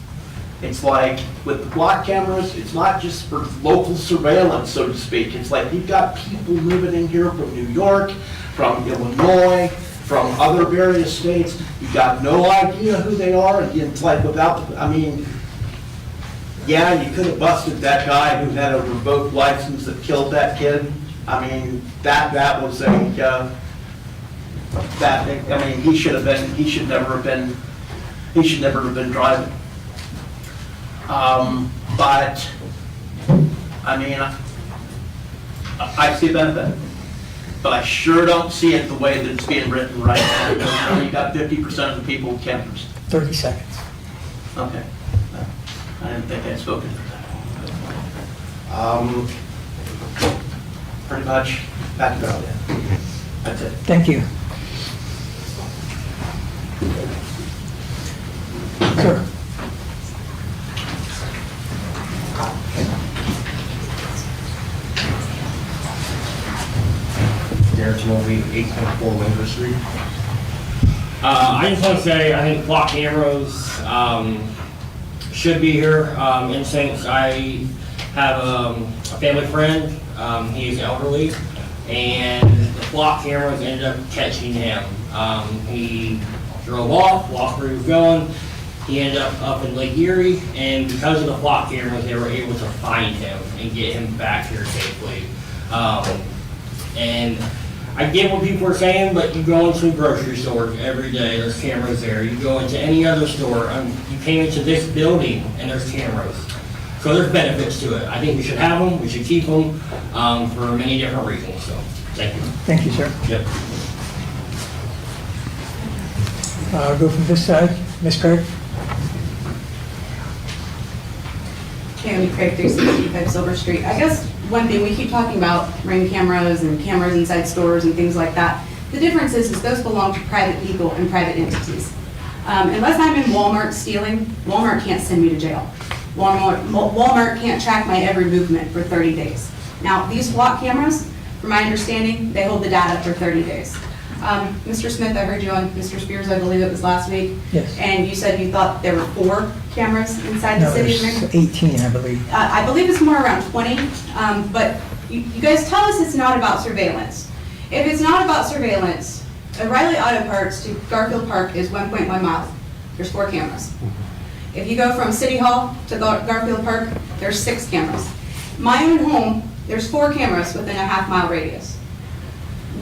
It's like with the block cameras, it's not just for local surveillance, so to speak. It's like you've got people moving in here from New York, from Illinois, from other various states. You've got no idea who they are. And it's like I mean, yeah, you could have busted that guy who had a revoked license that killed that kid. I mean, that was a, I mean, he should never have been driving. But, I mean, I see a benefit, but I sure don't see it the way that it's being written right now. You got 50% of the people with cameras. 30 seconds. Okay. I didn't think I'd spoken for that. Pretty much, that's about it. That's it. Thank you. Sir. Derek Movie, 824 Winter Street. I just want to say, I think flock cameras should be here. In Saints, I have a family friend. He's elderly, and the flock cameras ended up catching him. He drove off, lost where he was going. He ended up in Lake Erie, and because of the flock cameras, they were able to find him and get him back here safely. And I get what people are saying, but you go into grocery stores every day, there's cameras there. You go into any other store, you came into this building and there's cameras. So there's benefits to it. I think we should have them, we should keep them for many different reasons, so thank you. Thank you, sir. Yep. I'll go from this side. Ms. Craig? Tammy Craig, 365 Silver Street. I guess one thing, we keep talking about Ring cameras and cameras inside stores and things like that. The difference is those belong to private people and private entities. Unless I'm in Walmart stealing, Walmart can't send me to jail. Walmart can't track my every movement for 30 days. Now, these flock cameras, from my understanding, they hold the data for 30 days. Mr. Smith, I heard you on Mr. Spears, I believe it was last week. Yes. And you said you thought there were 4 cameras inside the city. No, there's 18, I believe. I believe it's more around 20, but you guys tell us it's not about surveillance. If it's not about surveillance, O'Reilly Auto Parts to Garfield Park is 1.1 miles. There's 4 cameras. If you go from City Hall to Garfield Park, there's 6 cameras. My own home, there's 4 cameras within a half-mile radius.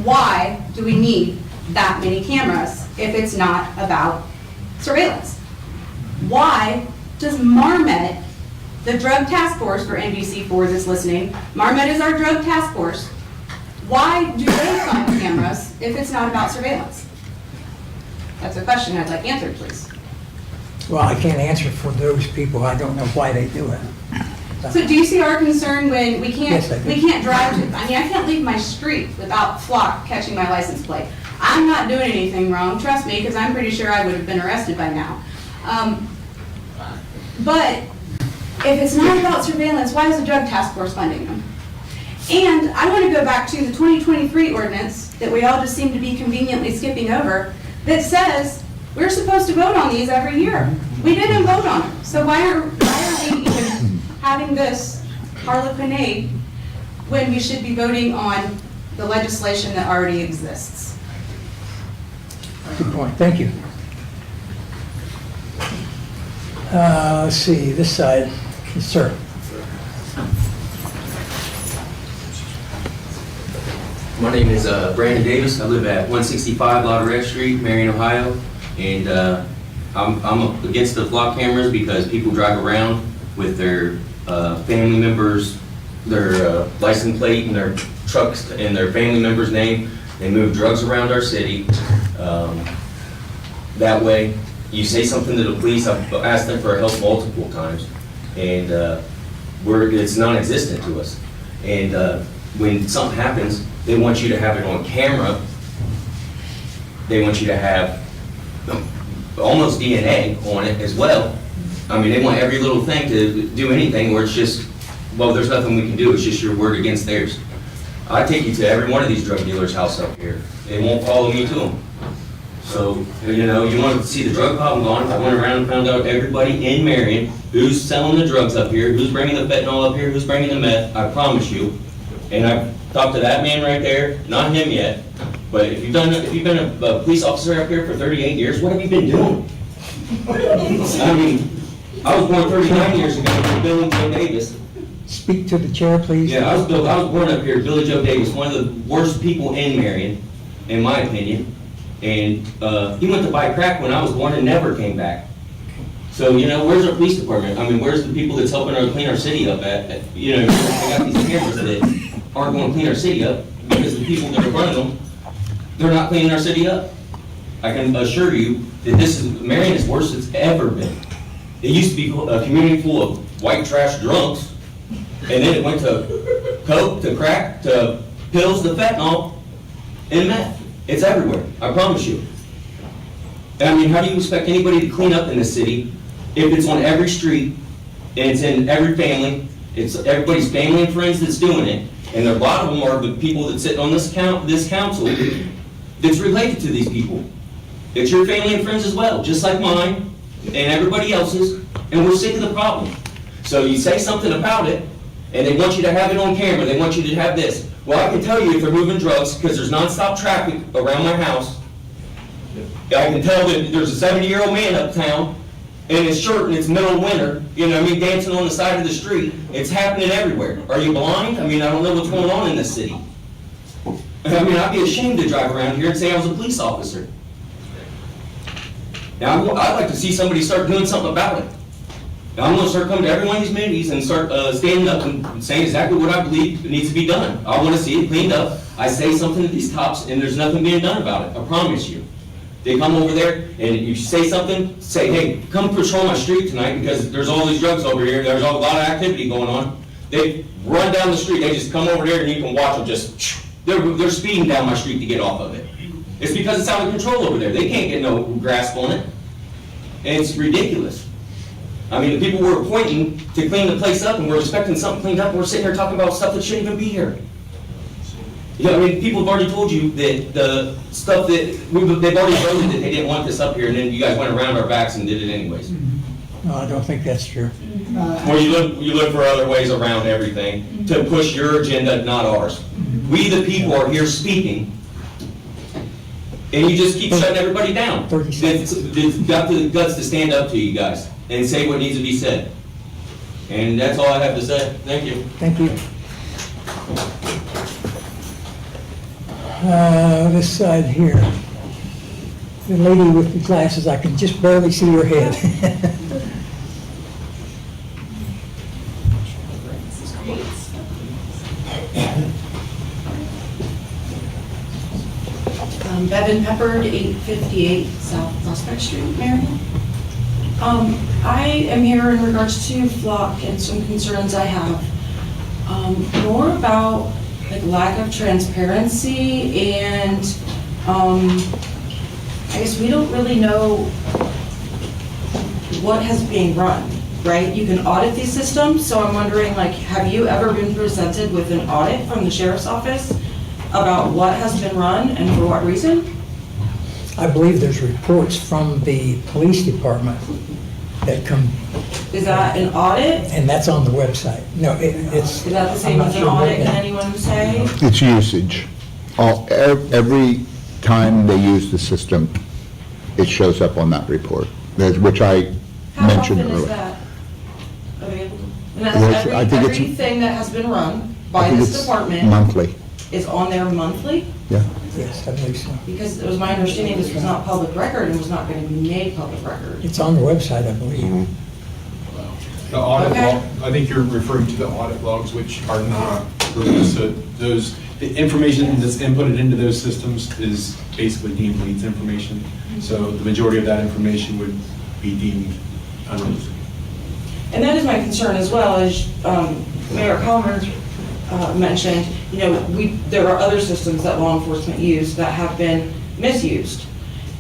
Why do we need that many cameras if it's not about surveillance? Why does Marmet, the drug task force for NBC4 that's listening, Marmet is our drug task force, why do they find cameras if it's not about surveillance? That's a question I'd like answered, please. Well, I can't answer for those people. I don't know why they do it. So do you see our concern when we can't, Yes, I do. we can't drive to, I mean, I can't leave my street without flock catching my license plate. I'm not doing anything wrong, trust me, because I'm pretty sure I would have been arrested by now. But if it's not about surveillance, why is the drug task force funding them? And I want to go back to the 2023 ordinance that we all just seem to be conveniently skipping over that says we're supposed to vote on these every year. We didn't vote on them. So why are we even having this harlequinade when we should be voting on the legislation that already exists? Good point. Thank you. Let's see, this side. Yes, sir. My name is Brandon Davis. I live at 165 Lauderdale Street, Marion, Ohio. And I'm against the flock cameras because people drive around with their family members, their license plate and their trucks and their family member's name. They move drugs around our city. That way, you say something to the police, I've asked them for help multiple times, and it's non-existent to us. And when something happens, they want you to have it on camera. They want you to have almost DNA on it as well. I mean, they want every little thing to do anything where it's just, well, there's nothing we can do, it's just your word against theirs. I take you to every one of these drug dealers' house up here. They won't follow me to them. So, you know, you want to see the drug problem gone, I went around and found out everybody in Marion, who's selling the drugs up here, who's bringing the fentanyl up here, who's bringing the meth, I promise you. And I've talked to that man right there, not him yet, but if you've been a police officer up here for 38 years, what have you been doing? I mean, I was born 39 years ago with Billy Joe Davis. Speak to the chair, please. Yeah, I was born up here, Billy Joe Davis, one of the worst people in Marion, in my opinion. And he went to buy crack when I was born and never came back. So, you know, where's our police department? I mean, where's the people that's helping us clean our city up at you know, they got these cameras that aren't going to clean our city up because the people that are running them, they're not cleaning our city up. I can assure you that Marion is worse than it's ever been. It used to be a community full of white trash drunks, and then it went to coke, to crack, to pills, to fentanyl, and meth. It's everywhere, I promise you. And I mean, how do you expect anybody to clean up in this city if it's on every street, and it's in every family, it's everybody's family and friends that's doing it, and a lot of them are the people that sit on this council that's related to these people. It's your family and friends as well, just like mine and everybody else's, and we're sick of the problem. So you say something about it, and they want you to have it on camera, they want you to have this. Well, I can tell you if they're moving drugs, because there's nonstop traffic around my house. I can tell that there's a 70-year-old man uptown in his shirt and it's middle of winter, you know what I mean, dancing on the side of the street. It's happening everywhere. Are you blind? I mean, I don't know what's going on in this city. I mean, I'd be ashamed to drive around here and say I was a police officer. Now, I'd like to see somebody start doing something about it. Now, I'm going to start coming to every one of these meetings and start standing up and saying exactly what I believe needs to be done. I want to see it cleaned up. I say something to these cops, and there's nothing being done about it. I promise you. They come over there, and you say something, say, hey, come patrol my street tonight because there's all these drugs over here. There's a lot of activity going on. They run down the street. They just come over there, and you can watch them just, they're speeding down my street to get off of it. It's because it's out of control over there. They can't get no grasp on it. And it's ridiculous. I mean, the people we're appointing to clean the place up, and we're expecting something cleaned up, and we're sitting here talking about stuff that shouldn't even be here. You know, I mean, people have already told you that the stuff that, they've already voted that they didn't want this up here, and then you guys went around our backs and did it anyways. No, I don't think that's true. Well, you look for other ways around everything to push your agenda, not ours. We, the people, are here speaking, and you just keep shutting everybody down. That's got the guts to stand up to you guys and say what needs to be said. And that's all I have to say. Thank you. Thank you. This side here. The lady with the glasses, I can just barely see her head. Bevan Peppard, 858 South Prospect Street, Marion. I am here in regards to flock and some concerns I have. More about like lack of transparency and I guess we don't really know what has been run, right? You can audit these systems, so I'm wondering, like, have you ever been presented with an audit from the sheriff's office about what has been run and for what reason? I believe there's reports from the police department that come. Is that an audit? And that's on the website. No, it's. Is that the same as an audit, can anyone say? It's usage. Every time they use the system, it shows up on that report, which I mentioned earlier. How often is that available? And Yes, that's I think it's- everything that has been run by I think this it's department monthly. is on there monthly? Yeah. Yes, I believe so. Because it was my understanding this was not public record and was not going to be made public record. It's on the website, I believe. The audit Okay. log, I think you're referring to the audit logs, which are not released. So those, the information that's inputted into those systems is basically deemed leads information. So the majority of that information would be deemed unreleased. And that is my concern as well, as Mayor Collins mentioned, you know, there are other systems that law enforcement use that have been misused.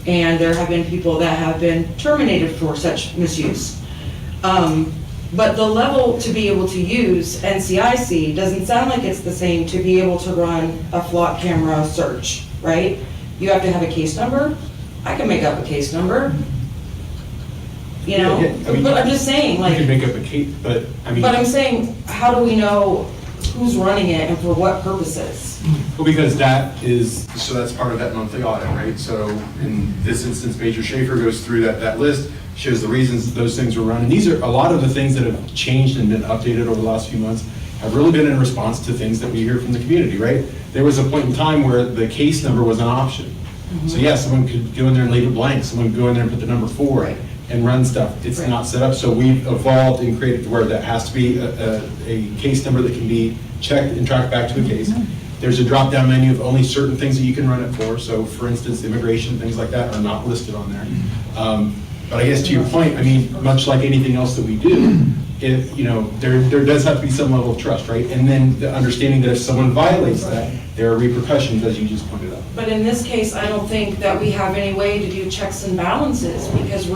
And there have been people that have been terminated for such misuse. But the level to be able to use NCIC doesn't sound like it's the same to be able to run a flock camera search, right? You have to have a case number. I can make up a case number. You know, Yeah, I mean, but I'm just saying, like. You can make up a case, but I mean. But I'm saying, how do we know who's running it and for what purposes? Well, because that's part of that monthly audit, right? So in this instance, Major Schaefer goes through that list, shows the reasons those things were run. And these are a lot of the things that have changed and been updated over the last few months have really been in response to things that we hear from the community, right? There was a point in time where the case number was an option. So yeah, someone could go in there and leave it blank. Someone could go in there and put the number 4 and run stuff. It's not set up. So we've evolved and created to where that has to be a case number that can be checked and tracked back to a case. There's a drop-down menu of only certain things that you can run it for. So for instance, immigration, things like that are not listed on there. But I guess to your point, I mean, much like anything else that we do, there does have to be some level of trust, right? And then the understanding that if someone violates that, there are repercussions, as you just pointed out. But in this case, I don't think that we have any way to do checks and balances because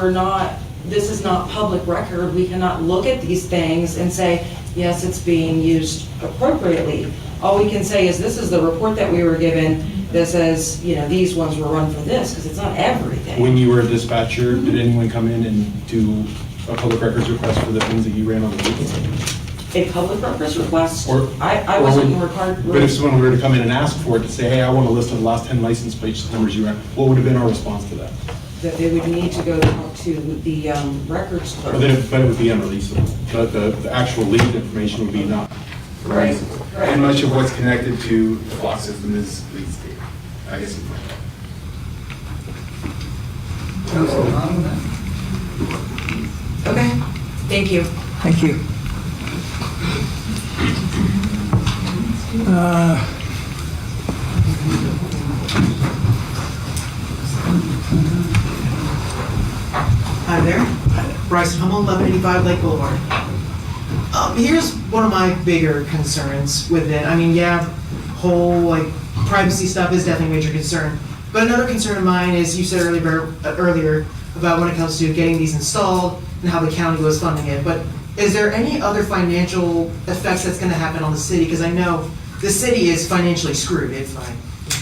this is not public record. We cannot look at these things and say, yes, it's being used appropriately. All we can say is this is the report that we were given that says, these ones were run for this, because it's not everything. When you were a dispatcher, did anyone come in and do a public records request for the things that you ran on the weekend? A public records request? Or I wasn't required. But if someone were to come in and ask for it, to say, hey, I want a list of the last 10 license plate numbers you ran, what would have been our response to that? That they would need to go to the records clerk. But it would be unreleasable. But the actual lead information would be not releasable. Right. And much of what's connected to the block system is leads data. I guess. Okay, thank you. Thank you. Hi there. Bryson Hummel, 1185 Lake Boulevard. Here's one of my bigger concerns with it. I mean, yeah, whole privacy stuff is definitely a major concern. But another concern of mine is you said earlier about when it comes to getting these installed and how the county was funding it. But is there any other financial effects that's going to happen on the city? Because I know the city is financially screwed. If I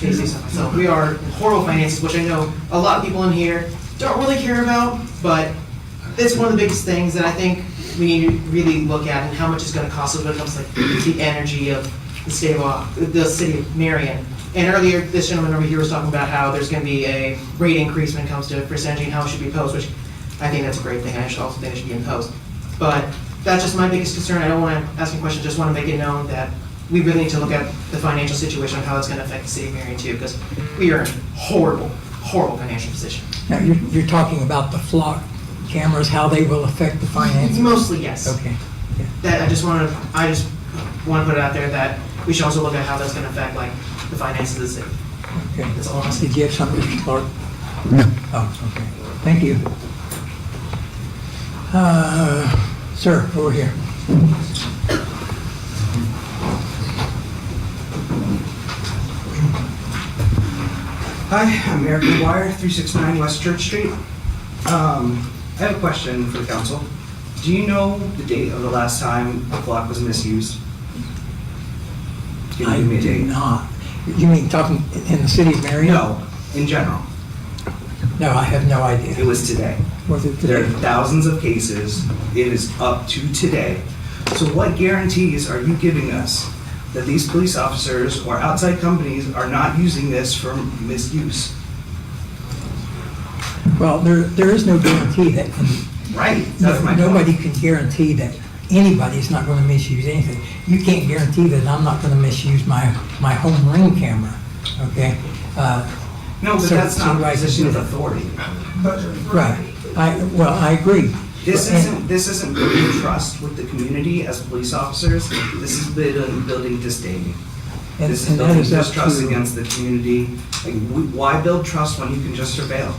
may say so myself, we are in horrible finances, which I know a lot of people in here don't really care about. But it's one of the biggest things that I think we need to really look at, and how much it's going to cost us when it comes to the energy of the city of Marion. And earlier, this gentleman over here was talking about how there's going to be a rate increase when it comes to first energy and how it should be imposed, which I think that's a great thing. I also think it should be imposed. But that's just my biggest concern. I don't want to ask any questions. Just want to make it known that we really need to look at the financial situation of how it's going to affect the city of Marion too, because we are in horrible, horrible financial position. Now, you're talking about the flock cameras, how they will affect the finances? Mostly, yes. Okay. Yeah. That I just want to put it out there that we should also look at how that's going to affect the finances of the city. Okay. That's all I'm saying. Did you have something, Mr. Clark? No. Oh, okay. Thank you. Sir, over here. Hi, I'm Eric McGuire, 369 West Church Street. I have a question for the council. Do you know the date of the last time a clock was misused? Can you give me a date? Not. You mean talking in the city of Marion? No, in general. No, I have no idea. It was today. Was it There today? are thousands of cases. It is up to today. So what guarantees are you giving us that these police officers or outside companies are not using this for misuse? Well, there is no guarantee that. Right. That's my nobody can guarantee that anybody's not going to misuse anything. You can't guarantee that I'm not going to misuse my home ring camera. Okay. No, but that's not a position of authority. Right. I agree. This isn't building trust with the community as police officers. This is building disdain. And- This is and that building is up distrust to- against the community. Like, why build trust when you can just surveil?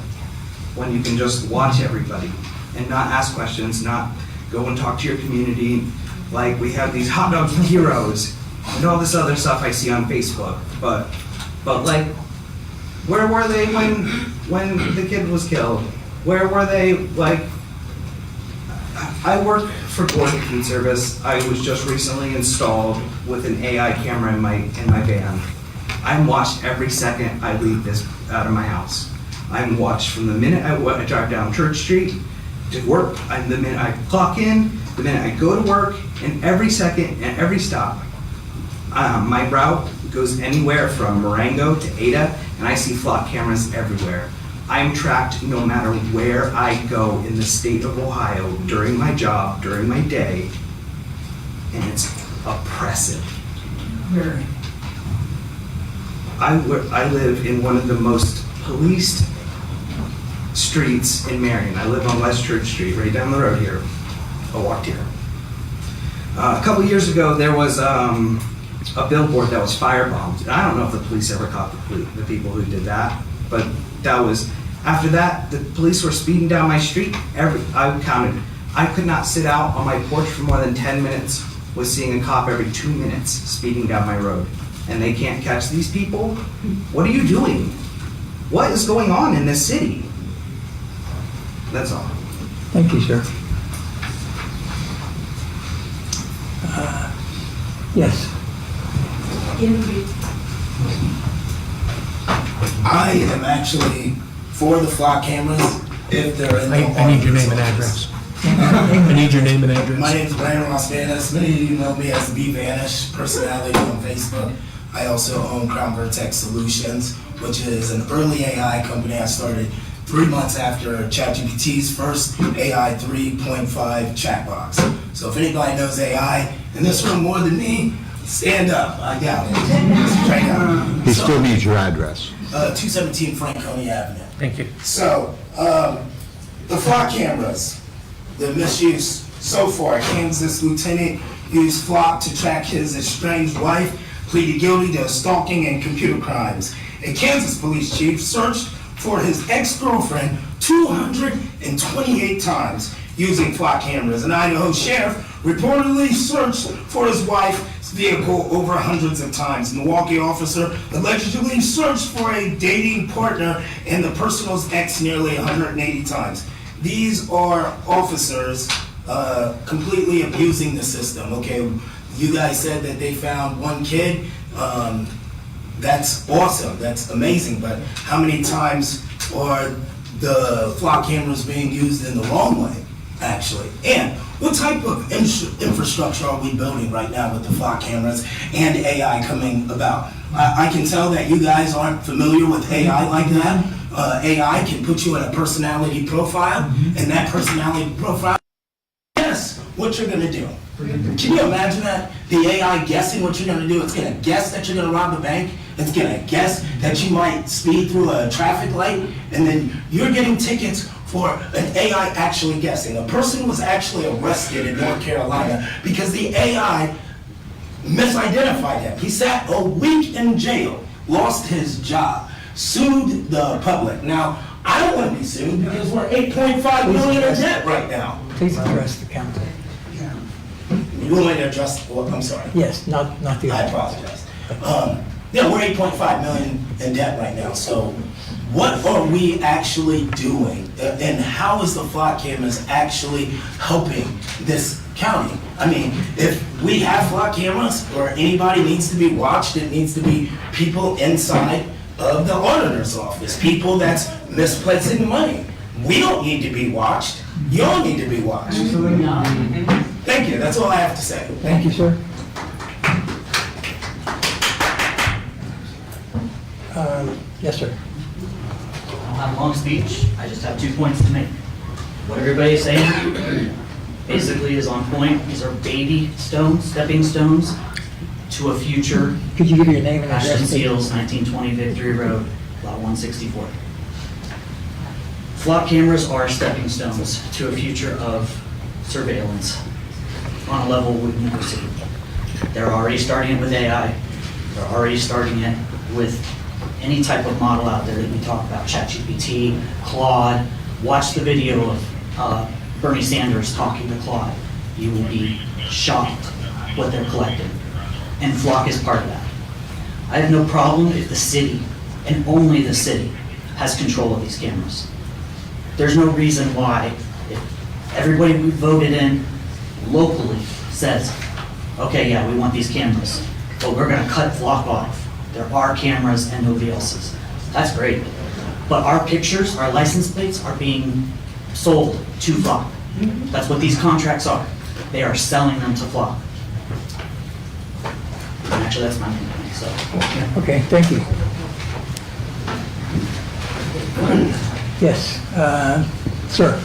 When you can just watch everybody and not ask questions, not go and talk to your community? Like, we have these hot dog heroes and all this other stuff I see on Facebook. But like, where were they when the kid was killed? Where were they, like, I work for Gordon Food Service. I was just recently installed with an AI camera in my van. I'm watched every second I leave this out of my house. I'm watched from the minute I drive down Church Street to work, the minute I clock in, the minute I go to work, and every second and every stop. My route goes anywhere from Marengo to Ada, and I see flock cameras everywhere. I'm tracked no matter where I go in the state of Ohio during my job, during my day, and it's oppressive. Very. I live in one of the most policed streets in Marion. I live on West Church Street, right down the road here. I walked here. A couple years ago, there was a billboard that was firebombed. And I don't know if the police ever caught the people who did that, but that was, after that, the police were speeding down my street. I counted, I could not sit out on my porch for more than 10 minutes with seeing a cop every 2 minutes speeding down my road. And they can't catch these people? What are you doing? What is going on in this city? That's all. Thank you, sir. Yes. I am actually for the flock cameras if they're in the I need your name and address. I need your name and address. My name is Brandon Ross Vanis. Many of you know me as B Vanish personality on Facebook. I also own Crown Vertex Solutions, which is an early AI company I started 3 months after ChatGPT's first AI 3.5 chat box. So if anybody knows AI in this room more than me, stand up. I doubt it. Straight up. He still needs your address. 217 Franconia Avenue. Thank you. So, the flock cameras, the misuse so far. Kansas lieutenant used flock to track his estranged wife, pleaded guilty to stalking and computer crimes. A Kansas police chief searched for his ex-girlfriend 228 times using flock cameras. An Idaho sheriff reportedly searched for his wife's vehicle over hundreds of times. Milwaukee officer allegedly searched for a dating partner and the person's ex nearly 180 times. These are officers completely abusing the system, okay? You guys said that they found one kid. That's awesome, that's amazing, but how many times are the flock cameras being used in the wrong way, actually? And what type of infrastructure are we building right now with the flock cameras and AI coming about? I can tell that you guys aren't familiar with AI like that. AI can put you in a personality profile, and that personality profile, guess what you're gonna do. Can you imagine that? The AI guessing what you're gonna do. It's gonna guess that you're gonna rob a bank. It's gonna guess that you might speed through a traffic light, and then you're getting tickets for an AI actually guessing. A person was actually arrested in North Carolina because the AI misidentified him. He sat a week in jail, lost his job, sued the public. Now, I don't want to be sued because we're 8.5 million in debt right now. Please address the council. You want me to address, well, I'm sorry. Yes, not the. I apologize. Yeah, we're 8.5 million in debt right now, so what are we actually doing? And how is the flock cameras actually helping this county? I mean, if we have flock cameras or anybody needs to be watched, it needs to be people inside of the auditor's office, people that's misplacing money. We don't need to be watched. Y'all need to be watched. Thank you, that's all I have to say. Thank you, sir. Yes, sir. I don't have a long speech, I just have 2 points to make. What everybody's saying basically is on point. These are baby stones, stepping stones to a future. Could you give your name and Ashton address? Seals, 1920 Victory Road, lot 164. Flock cameras are stepping stones to a future of surveillance on a level we've never seen. They're already starting it with AI. They're already starting it with any type of model out there that we talk about, ChatGPT, Claude. Watch the video of Bernie Sanders talking to Claude. You will be shocked what they're collecting. And Flock is part of that. I have no problem if the city, and only the city, has control of these cameras. There's no reason why, if everybody we voted in locally says, okay, yeah, we want these cameras, but we're gonna cut Flock off. There are cameras and nobody else's. That's great. But our pictures, our license plates are being sold to Flock. That's what these contracts are. They are selling them to Flock. And actually, that's my main point, so. Okay, thank you. Yes, sir.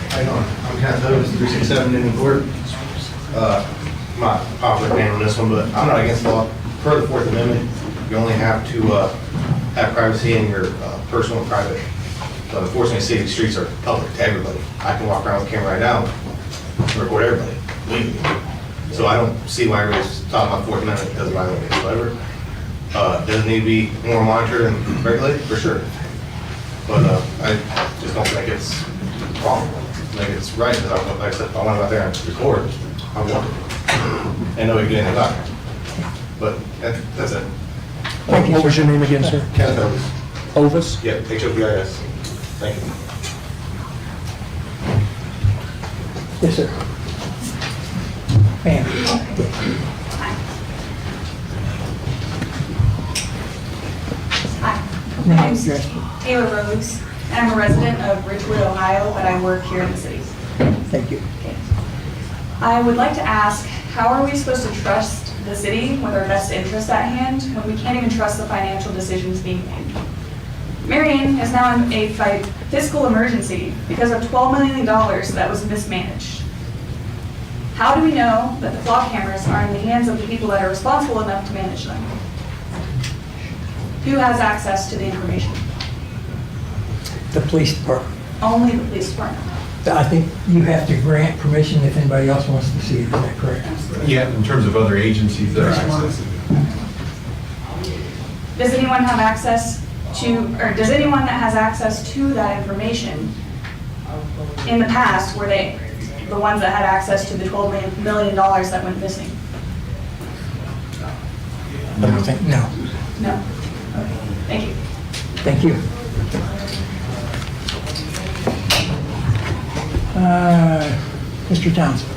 How you doing? I'm Countil, 367 in court. I'm not popular fan on this one, but I'm not against the law. Per the Fourth Amendment, you only have to have privacy in your personal and private. But unfortunately, city streets are public to everybody. I can walk around with a camera right now and record everybody legally. So I don't see why everybody's talking about the Fourth Amendment because of violence whatsoever. Does it need to be more monitored and regulated? For sure. But I just don't think it's wrong. I think it's right, because like I said, if I want to go out there and record, I want it. And nobody get anything about it. But that's it. What was your name again, sir? Kenneth Ovis. Ovis? Yeah, H-O-V-I-S. Thank you. Yes, sir. Ma'am. Hi, my name's Taylor Rhodes, and I'm a resident of Ridgewood, Ohio, but I work here in the city. Thank you. I would like to ask, how are we supposed to trust the city with our best interest at hand when we can't even trust the financial decisions being made? Marion is now in a fiscal emergency because of $12 million that was mismanaged. How do we know that the flock cameras are in the hands of the people that are responsible enough to manage them? Who has access to the information? The police department. Only the police department. I think you have to grant permission if anybody else wants to see it, is that correct? Yeah, in terms of other agencies that are accessing it. Does anyone have access to, or does anyone that has access to that information in the past, were they the ones that had access to the $12 million that went missing? I don't think, no. No? Okay, thank you. Thank you. Mr. Townsend.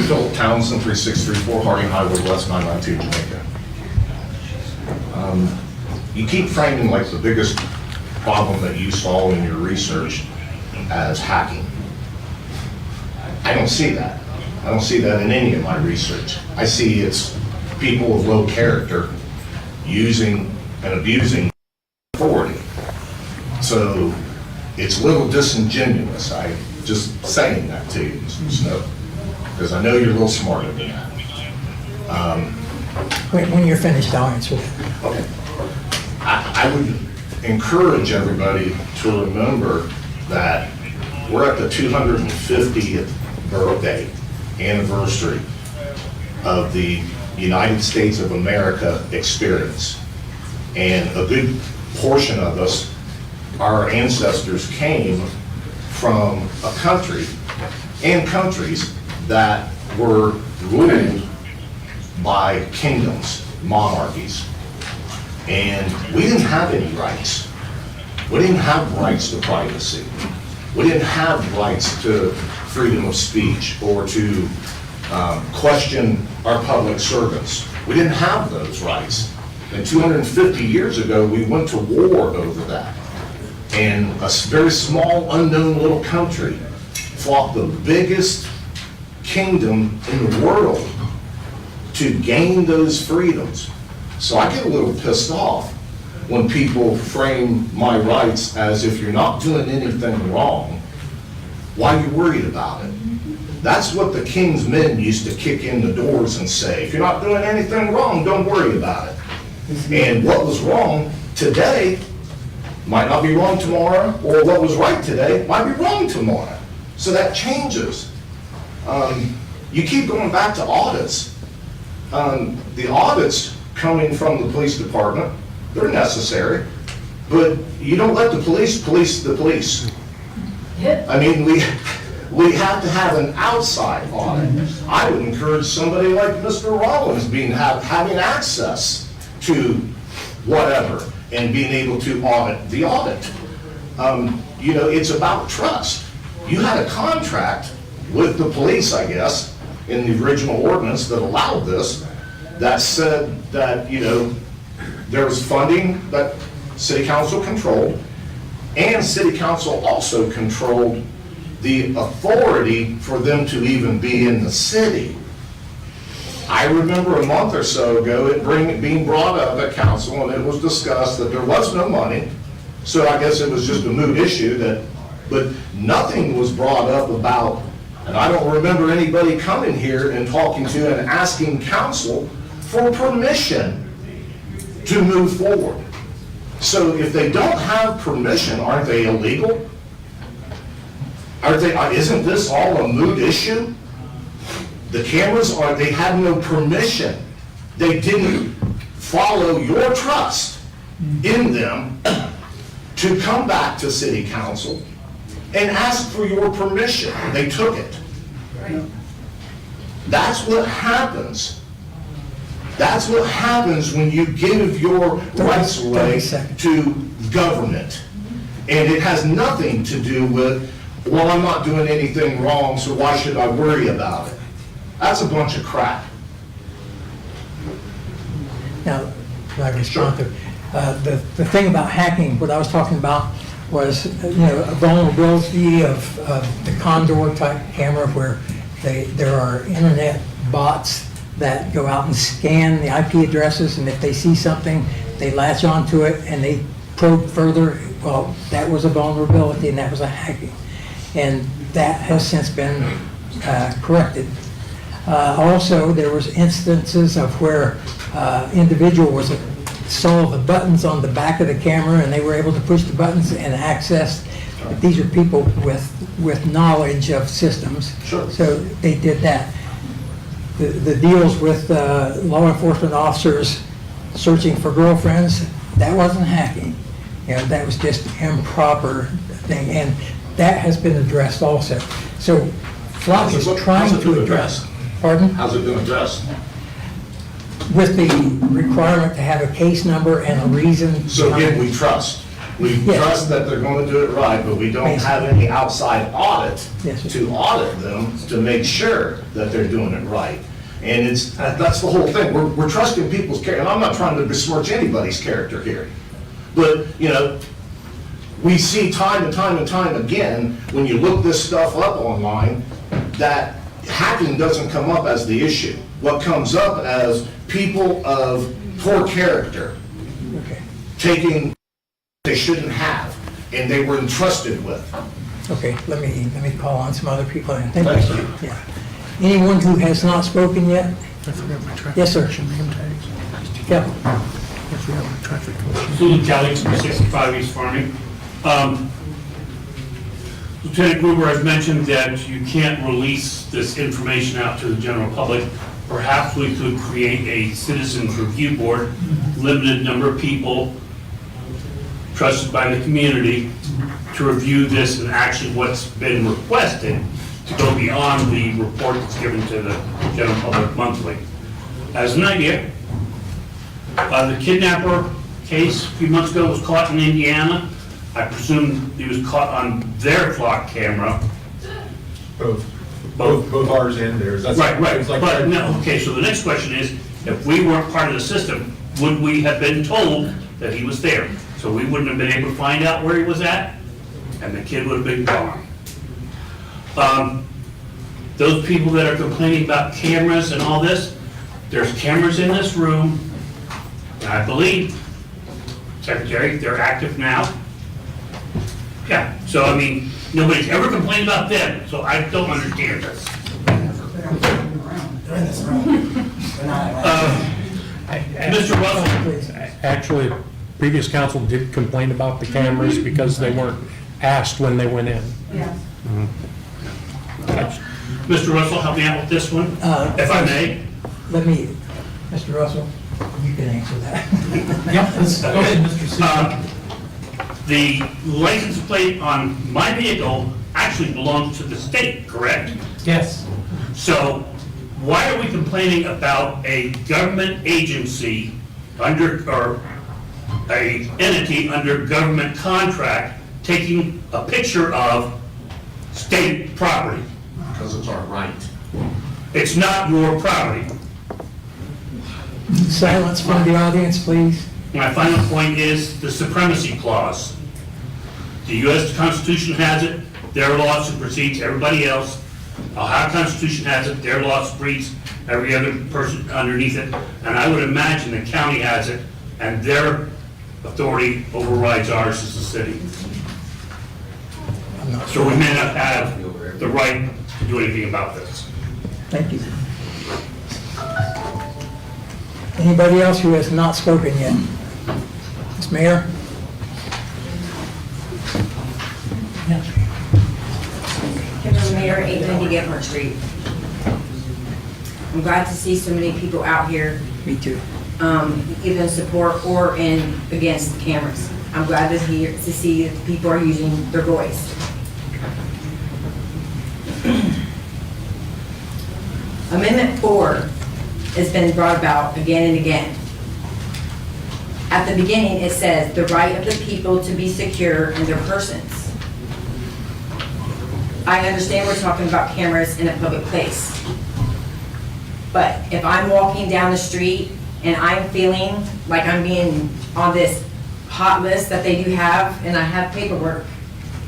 Phil Townsend, 3634 Harding Highway West, 992 Jamaica. You keep framing like the biggest problem that you saw in your research as hacking. I don't see that. I don't see that in any of my research. I see it's people of low character using and abusing authority. So it's a little disingenuous. I'm just saying that to you, Mr. Snow, because I know you're a little smarter than that. When you're finished, I'll answer. Okay. I would encourage everybody to remember that we're at the 250th birthday anniversary of the United States of America experience. And a good portion of us, our ancestors, came from a country and countries that were ruled by kingdoms, monarchies. And we didn't have any rights. We didn't have rights to privacy. We didn't have rights to freedom of speech or to question our public servants. We didn't have those rights. And 250 years ago, we went to war over that. And a very small, unknown little country fought the biggest kingdom in the world to gain those freedoms. So I get a little pissed off when people frame my rights as if you're not doing anything wrong, why are you worried about it? That's what the king's men used to kick in the doors and say. If you're not doing anything wrong, don't worry about it. And what was wrong today might not be wrong tomorrow, or what was right today might be wrong tomorrow. So that changes. You keep going back to audits. The audits coming from the police department, they're necessary, but you don't let the police police the police. I mean, we have to have an outside audit. I would encourage somebody like Mr. Rollins having access to whatever and being able to audit the audit. You know, it's about trust. You had a contract with the police, I guess, in the original ordinance that allowed this, that said that, you know, there was funding that city council controlled, and city council also controlled the authority for them to even be in the city. I remember a month or so ago it being brought up at council, and it was discussed that there was no money, so I guess it was just a moot issue, but nothing was brought up about, and I don't remember anybody coming here and talking to and asking council for permission to move forward. So if they don't have permission, aren't they illegal? Isn't this all a moot issue? The cameras they had no permission. They didn't follow your trust in them to come back to city council and ask for your permission. They took it. That's what happens. That's what happens when you give your rights away to government. And it has nothing to do with, well, I'm not doing anything wrong, so why should I worry about it? That's a bunch of crap. Now, can I respond to, the thing about hacking, what I was talking about was, you know, a vulnerability of the Condor type camera where there are internet bots that go out and scan the IP addresses, and if they see something, they latch onto it and they probe further. Well, that was a vulnerability and that was a hacking. And that has since been corrected. Also, there was instances of where individual saw the buttons on the back of the camera and they were able to push the buttons and access. These are people with knowledge of systems. Sure. So they did that. The deals with law enforcement officers searching for girlfriends, that wasn't hacking. You know, that was just improper thing, and that has been addressed also. So Flock is trying to address. Pardon? How's it been addressed? With the requirement to have a case number and a reason. So again, we trust. We trust that they're going to do it right, but we don't have any outside audit to audit them to make sure that they're doing it right. And that's the whole thing. We're trusting people's character, and I'm not trying to besmirch anybody's character here. But, you know, we see time and time and time again, when you look this stuff up online, that hacking doesn't come up as the issue. What comes up as people of poor character taking they shouldn't have, and they were entrusted with. Okay, let me call on some other people. Thank you. Yeah. Anyone who has not spoken yet? Yes, sir. Kevin. Susan Kelly, 65 East Farming. Lieutenant Gruber has mentioned that you can't release this information out to the general public. Perhaps we could create a citizens review board, limited number of people trusted by the community to review this and actually what's been requested to go beyond the report that's given to the general public monthly. As an idea, the kidnapper case a few months ago was caught in Indiana. I presume he was caught on their Flock camera. Both ours and theirs. That's Right. like But no, okay, so the next question is, if we weren't part of the system, would we have been told that he was there? So we wouldn't have been able to find out where he was at, and the kid would have been gone. Those people that are complaining about cameras and all this, there's cameras in this room, and I believe, Secretary, they're active now. Yeah, so I mean, nobody's ever complained about them, so I don't understand this. Mr. Russell. Actually, previous council did complain about the cameras because they weren't asked when they went in. Yeah. Mr. Russell, help me out with this one, if I may. Let me, Mr. Russell, you can answer that. Yep, go ahead, Mr. The license plate on my vehicle actually belongs to the state, correct? Yes. So why are we complaining about a government agency under, or a entity under government contract taking a picture of state property? Because it's our right. It's not your property. Silence from the audience, please. My final point is the supremacy clause. The U.S. Constitution has it, their law supersedes everybody else. Ohio Constitution has it, their law supersedes every other person underneath it. And I would imagine the county has it, and their authority overrides ours as a city. So we may not have the right to do anything about this. Thank you. Anybody else who has not spoken yet? Ms. Mayor? Kimberly Mayor, 890 Gephardt Street. I'm glad to see so many people out here. Me too. Either in support or in against the cameras. I'm glad to see that people are using their voice. Amendment 4 has been brought about again and again. At the beginning, it says, the right of the people to be secure in their persons. I understand we're talking about cameras in a public place. But if I'm walking down the street and I'm feeling like I'm being on this hot list that they do have, and I have paperwork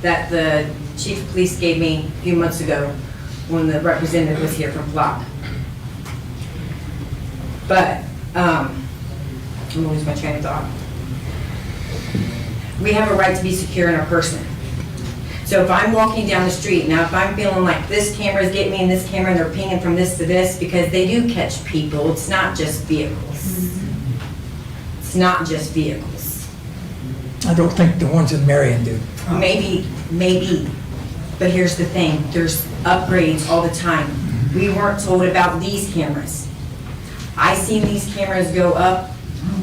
that the chief of police gave me a few months ago when the representative was here from Flock. But, I'm gonna lose my train of thought. We have a right to be secure in our person. So if I'm walking down the street, now if I'm feeling like this camera's getting me and this camera, and they're pinging from this to this, because they do catch people, it's not just vehicles. It's not just vehicles. I don't think the ones in Marion do. Maybe, but here's the thing, there's upgrades all the time. We weren't told about these cameras. I seen these cameras go up,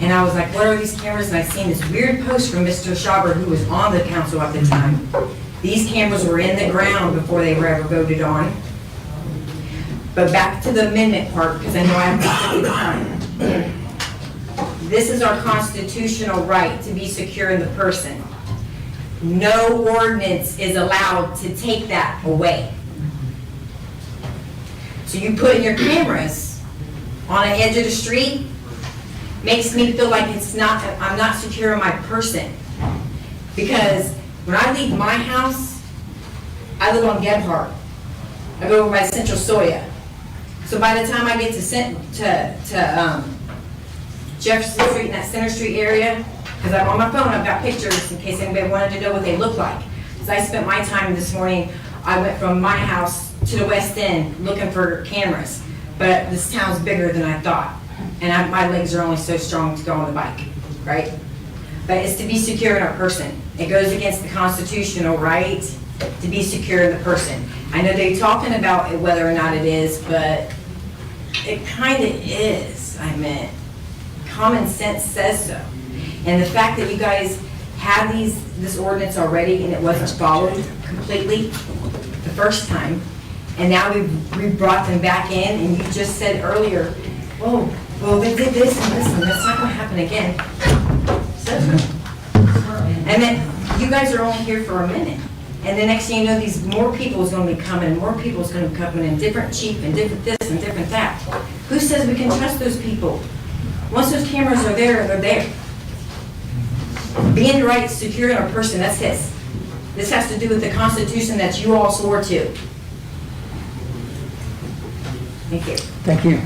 and I was like, what are these cameras? And I seen this weird post from Mr. Schauber, who was on the council at the time. These cameras were in the ground before they were ever voted on. But back to the amendment part, because I know I have to time. This is our constitutional right to be secure in the person. No ordinance is allowed to take that away. So you putting your cameras on the edge of the street makes me feel like I'm not secure in my person. Because when I leave my house, I live on Gebhardt. I go over by Central Soya. So by the time I get to Jefferson Street and that Center Street area, because I'm on my phone, I've got pictures in case anybody wanted to know what they look like. Because I spent my time this morning, I went from my house to the West End looking for cameras. But this town's bigger than I thought. And my legs are only so strong to go on the bike, right? But it's to be secure in our person. It goes against the constitutional right to be secure in the person. I know they're talking about whether or not it is, but it kind of is, I meant. Common sense says so. And the fact that you guys had this ordinance already and it wasn't followed completely the first time, and now we brought them back in, and you just said earlier, well, they did this and this, and that's not gonna happen again. And then you guys are only here for a minute. And the next thing you know, more people is gonna be coming, more people is gonna be coming, and different chief, and different this, and different that. Who says we can trust those people? Once those cameras are there, they're there. Being right, secure in our person, that's this. This has to do with the Constitution that you all swore to. Thank you. Thank you.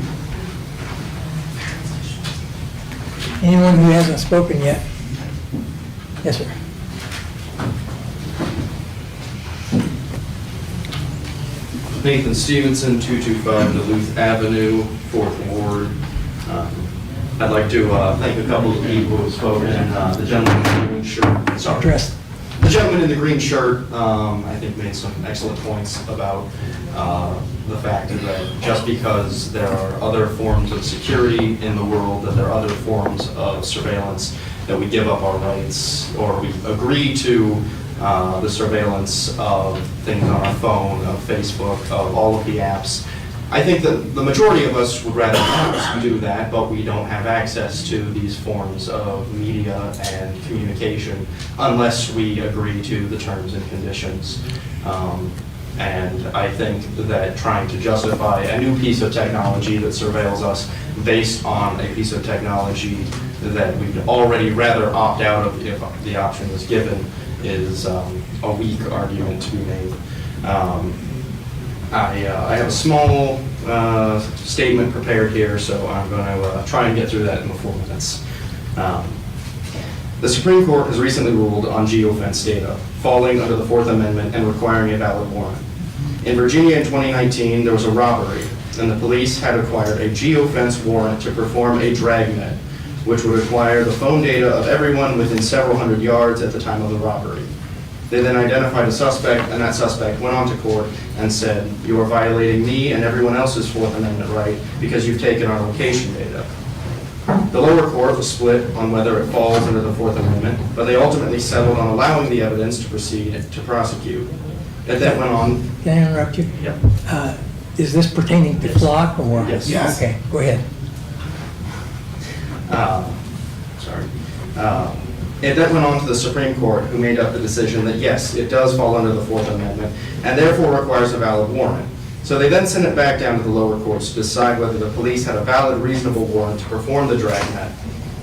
Anyone who hasn't spoken yet? Yes, sir. Nathan Stevenson, 225 Duluth Avenue, 4th Ward. I'd like to thank a couple of people who have spoken, the gentleman in the green shirt. Dressed The gentleman in the green shirt, I think, made some excellent points about the fact that just because there are other forms of security in the world, that there are other forms of surveillance, that we give up our rights, or we agree to the surveillance of things on our phone, of Facebook, of all of the apps. I think that the majority of us would rather not do that, but we don't have access to these forms of media and communication unless we agree to the terms and conditions. And I think that trying to justify a new piece of technology that surveils us based on a piece of technology that we'd already rather opt out of if the option was given is a weak argument to be made. I have a small statement prepared here, so I'm going to try and get through that in the 4 minutes. The Supreme Court has recently ruled on geofence data, falling under the Fourth Amendment and requiring a valid warrant. In Virginia in 2019, there was a robbery, and the police had acquired a geofence warrant to perform a dragnet, which would acquire the phone data of everyone within several hundred yards at the time of the robbery. They then identified a suspect, and that suspect went on to court and said, "You are violating me and everyone else's Fourth Amendment right because you've taken our location data." The lower court was split on whether it falls under the Fourth Amendment, but they ultimately settled on allowing the evidence to proceed to prosecute. It then went on. Can I interrupt you? Yep. Is this pertaining to Flock or? Yes. Yes. Okay, go ahead. It then went on to the Supreme Court, who made up the decision that yes, it does fall under the Fourth Amendment, and therefore requires a valid warrant. So they then sent it back down to the lower courts to decide whether the police had a valid, reasonable warrant to perform the dragnet.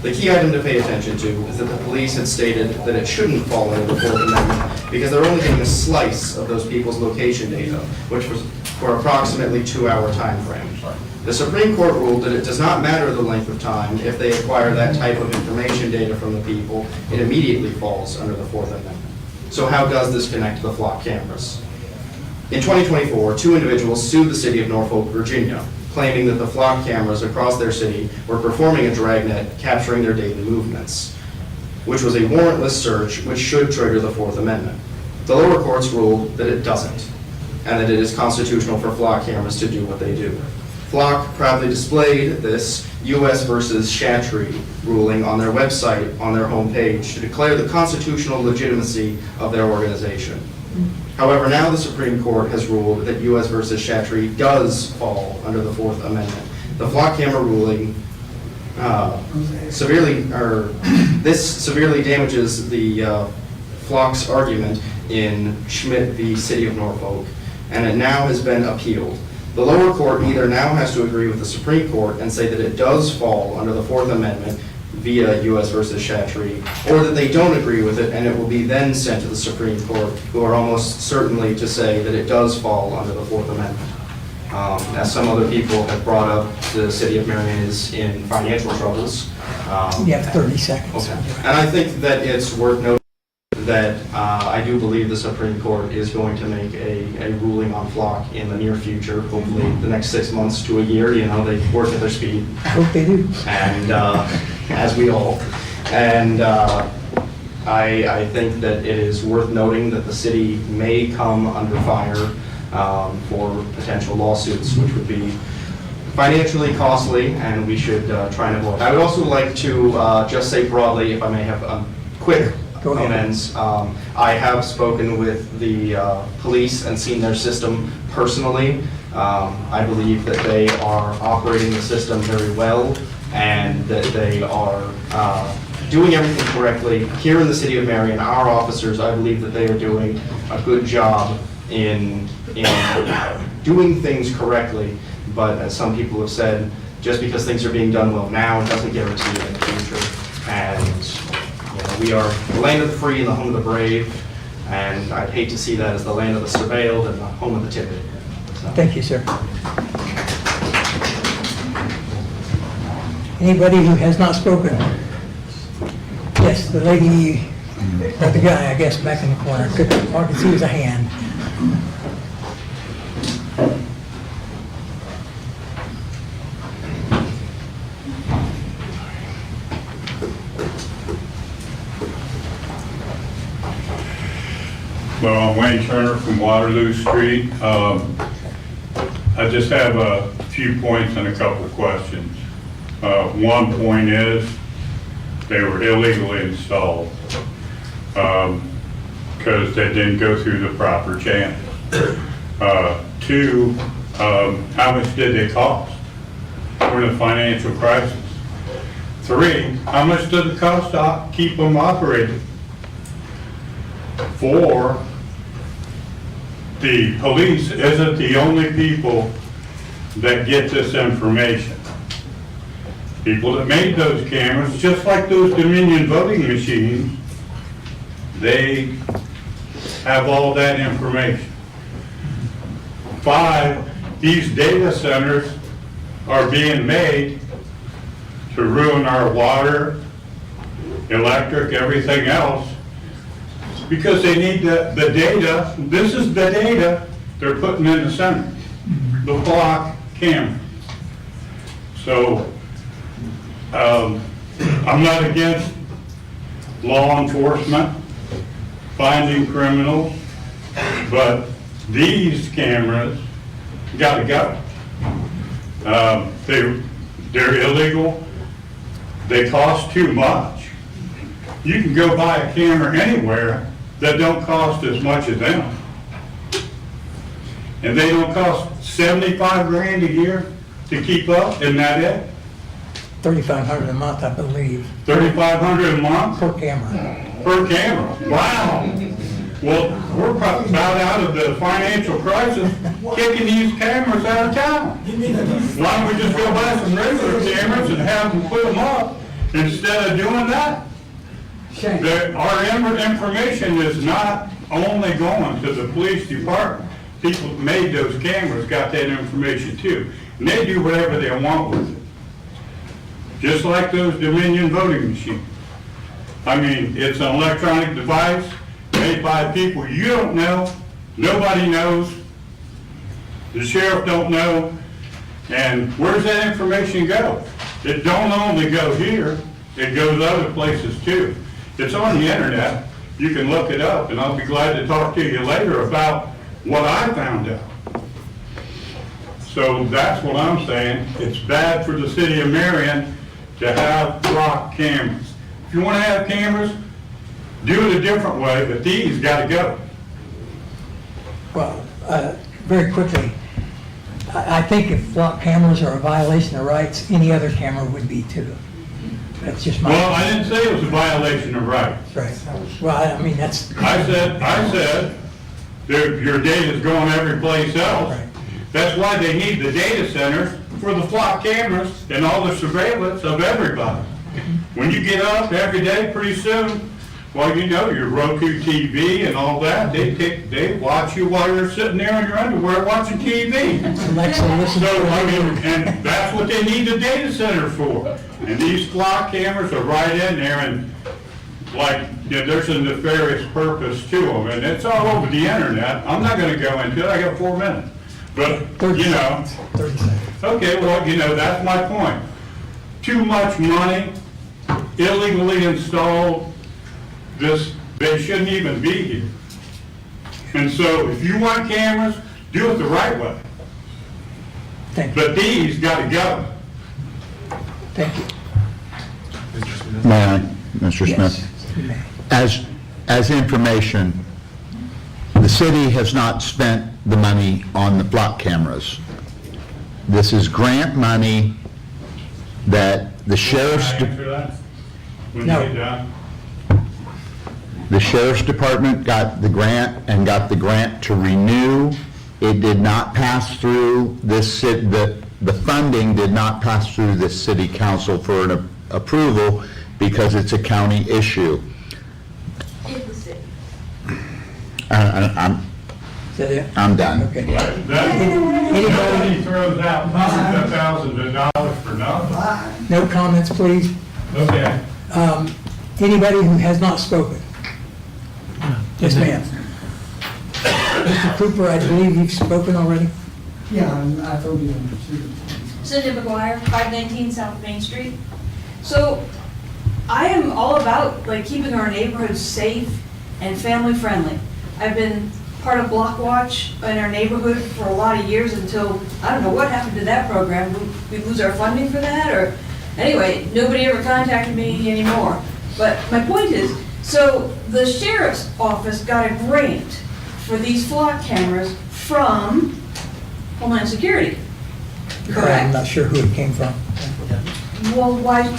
The key item to pay attention to is that the police had stated that it shouldn't fall under the Fourth Amendment because they're only getting a slice of those people's location data, which was for approximately 2-hour time frame. The Supreme Court ruled that it does not matter the length of time if they acquire that type of information data from the people, it immediately falls under the Fourth Amendment. So how does this connect to the flock cameras? In 2024, 2 individuals sued the city of Norfolk, Virginia, claiming that the flock cameras across their city were performing a dragnet capturing their daily movements, which was a warrantless search which should trigger the Fourth Amendment. The lower courts ruled that it doesn't, and that it is constitutional for flock cameras to do what they do. Flock proudly displayed this U.S. versus Shatry ruling on their website, on their homepage, to declare the constitutional legitimacy of their organization. However, now the Supreme Court has ruled that U.S. versus Shatry does fall under the Fourth Amendment. The flock camera ruling severely damages the flock's argument in Schmidt v. City of Norfolk, and it now has been appealed. The lower court either now has to agree with the Supreme Court and say that it does fall under the Fourth Amendment via U.S. versus Shatry, or that they don't agree with it and it will be then sent to the Supreme Court, who are almost certainly to say that it does fall under the Fourth Amendment. As some other people have brought up, the city of Marion is in financial troubles. You have 30 seconds. Okay. And I think that it's worth noting that I do believe the Supreme Court is going to make a ruling on flock in the near future, hopefully the next 6 months to a year. You know, they work at their speed. I hope they do. And as we all. And I think that it is worth noting that the city may come under fire for potential lawsuits, which would be financially costly, and we should try and avoid. I would also like to just say broadly, if I may have quick comments. I have spoken with the police and seen their system personally. I believe that they are operating the system very well and that they are doing everything correctly. Here in the city of Marion, our officers, I believe that they are doing a good job in doing things correctly, but as some people have said, just because things are being done well now doesn't guarantee it in the future. And we are the land of the free and the home of the brave, and I'd hate to see that as the land of the surveilled and the home of the timid. So. Thank you, sir. Anybody who has not spoken? Yes, the lady, or the guy, I guess, back in the corner. All I could see was a hand. Well, I'm Wayne Turner from Waterloo Street. I just have a few points and a couple of questions. One point is, they were illegally installed because they didn't go through the proper channels. Two, how much did they cost? We're in a financial crisis. Three, how much does it cost to keep them operating? Four, the police isn't the only people that get this information. People that made those cameras, just like those Dominion voting machines, they have all that information. Five, these data centers are being made to ruin our water, electric, everything else, because they need the data. This is the data they're putting in the center, the block camera. So I'm not against law enforcement finding criminals, but these cameras gotta go. They're illegal. They cost too much. You can go buy a camera anywhere that don't cost as much as them. And they don't cost 75 grand a year to keep up, isn't that it? $3,500 a month, I believe. $3,500 a month? Per camera. Per camera, wow. Well, we're about out of the financial crisis, kicking these cameras out of town. Why don't we just go buy some regular cameras and have them put them up instead of doing that? Our information is not only going to the police department. People who made those cameras got that information too. And they do whatever they want with it. Just like those Dominion voting machines. I mean, it's an electronic device made by people you don't know, nobody knows, the sheriff don't know, and where's that information go? It don't only go here, it goes other places too. It's on the internet, you can look it up, and I'll be glad to talk to you later about what I found out. So that's what I'm saying. It's bad for the city of Marion to have block cameras. If you want to have cameras, do it a different way, but these got to go. Well, very quickly, I think if block cameras are a violation of rights, any other camera would be too. That's just my... Well, I didn't say it was a violation of rights. Right. Well, I mean, that's... I said, your data's going every place else. Right. That's why they need the data centers for the flock cameras and all the surveillance of everybody. When you get up every day, pretty soon, well, you know, your Roku TV and all that, they watch you while you're sitting there in your underwear watching TV. Alexa, listen So, to I mean, and that's what they need the data center for. And these flock cameras are right in there, and like, yeah, there's a nefarious purpose to them, and it's all over the internet. I'm not gonna go into it, I got 4 minutes. But, you know, 30 seconds. okay, well, you know, that's my point. Too much money, illegally installed, they shouldn't even be here. And so if you want cameras, do it the right way. Thank you. But these gotta go. Thank you. May I, Mr. Smith? Yes, you may. As information, the city has not spent the money on the block cameras. This is grant money that the sheriff's... Can I answer that? When you No. get done? The sheriff's department got the grant and got the grant to renew. It did not pass through this, the funding did not pass through this city council for an approval because it's a county issue. Is that it? I'm done. Okay. Nobody throws out hundreds of thousands of dollars for nothing. No comments, please. Okay. Anybody who has not spoken? Yes, ma'am. Mr. Cooper, I believe you've spoken already? Yeah, I told you. Cindy McGuire, 519 South Main Street. So I am all about like keeping our neighborhoods safe and family friendly. I've been part of Block Watch in our neighborhood for a lot of years until, I don't know what happened to that program. We lose our funding for that, or, anyway, nobody ever contacted me anymore. But my point is, so the sheriff's office got a grant for these flock cameras from Homeland Security. I'm Correct? not sure who it came from. Well, why,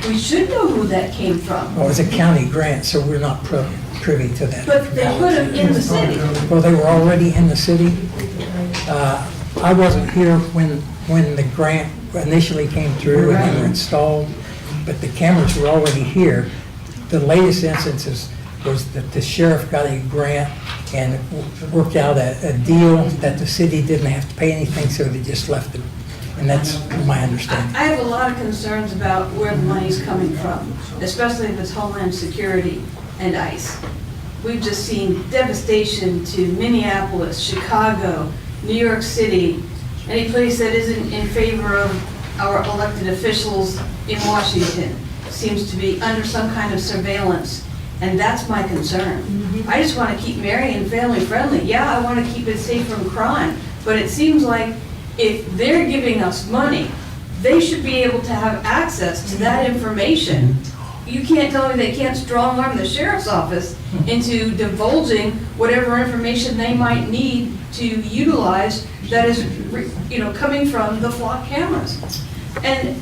we should know who that came from. Well, it's a county grant, so we're not privy to that. But they put them in the city. Well, they were already in the city. I wasn't here when the grant initially came through and they were installed, but the cameras were already here. The latest instances was that the sheriff got a grant and worked out a deal that the city didn't have to pay anything, so they just left it. And that's my understanding. I have a lot of concerns about where the money's coming from, especially if it's Homeland Security and ICE. We've just seen devastation to Minneapolis, Chicago, New York City, any place that isn't in favor of our elected officials in Washington seems to be under some kind of surveillance, and that's my concern. I just want to keep Marion family friendly. Yeah, I want to keep it safe from crime, but it seems like if they're giving us money, they should be able to have access to that information. You can't tell me they can't strong arm the sheriff's office into divulging whatever information they might need to utilize that is, coming from the flock cameras. And,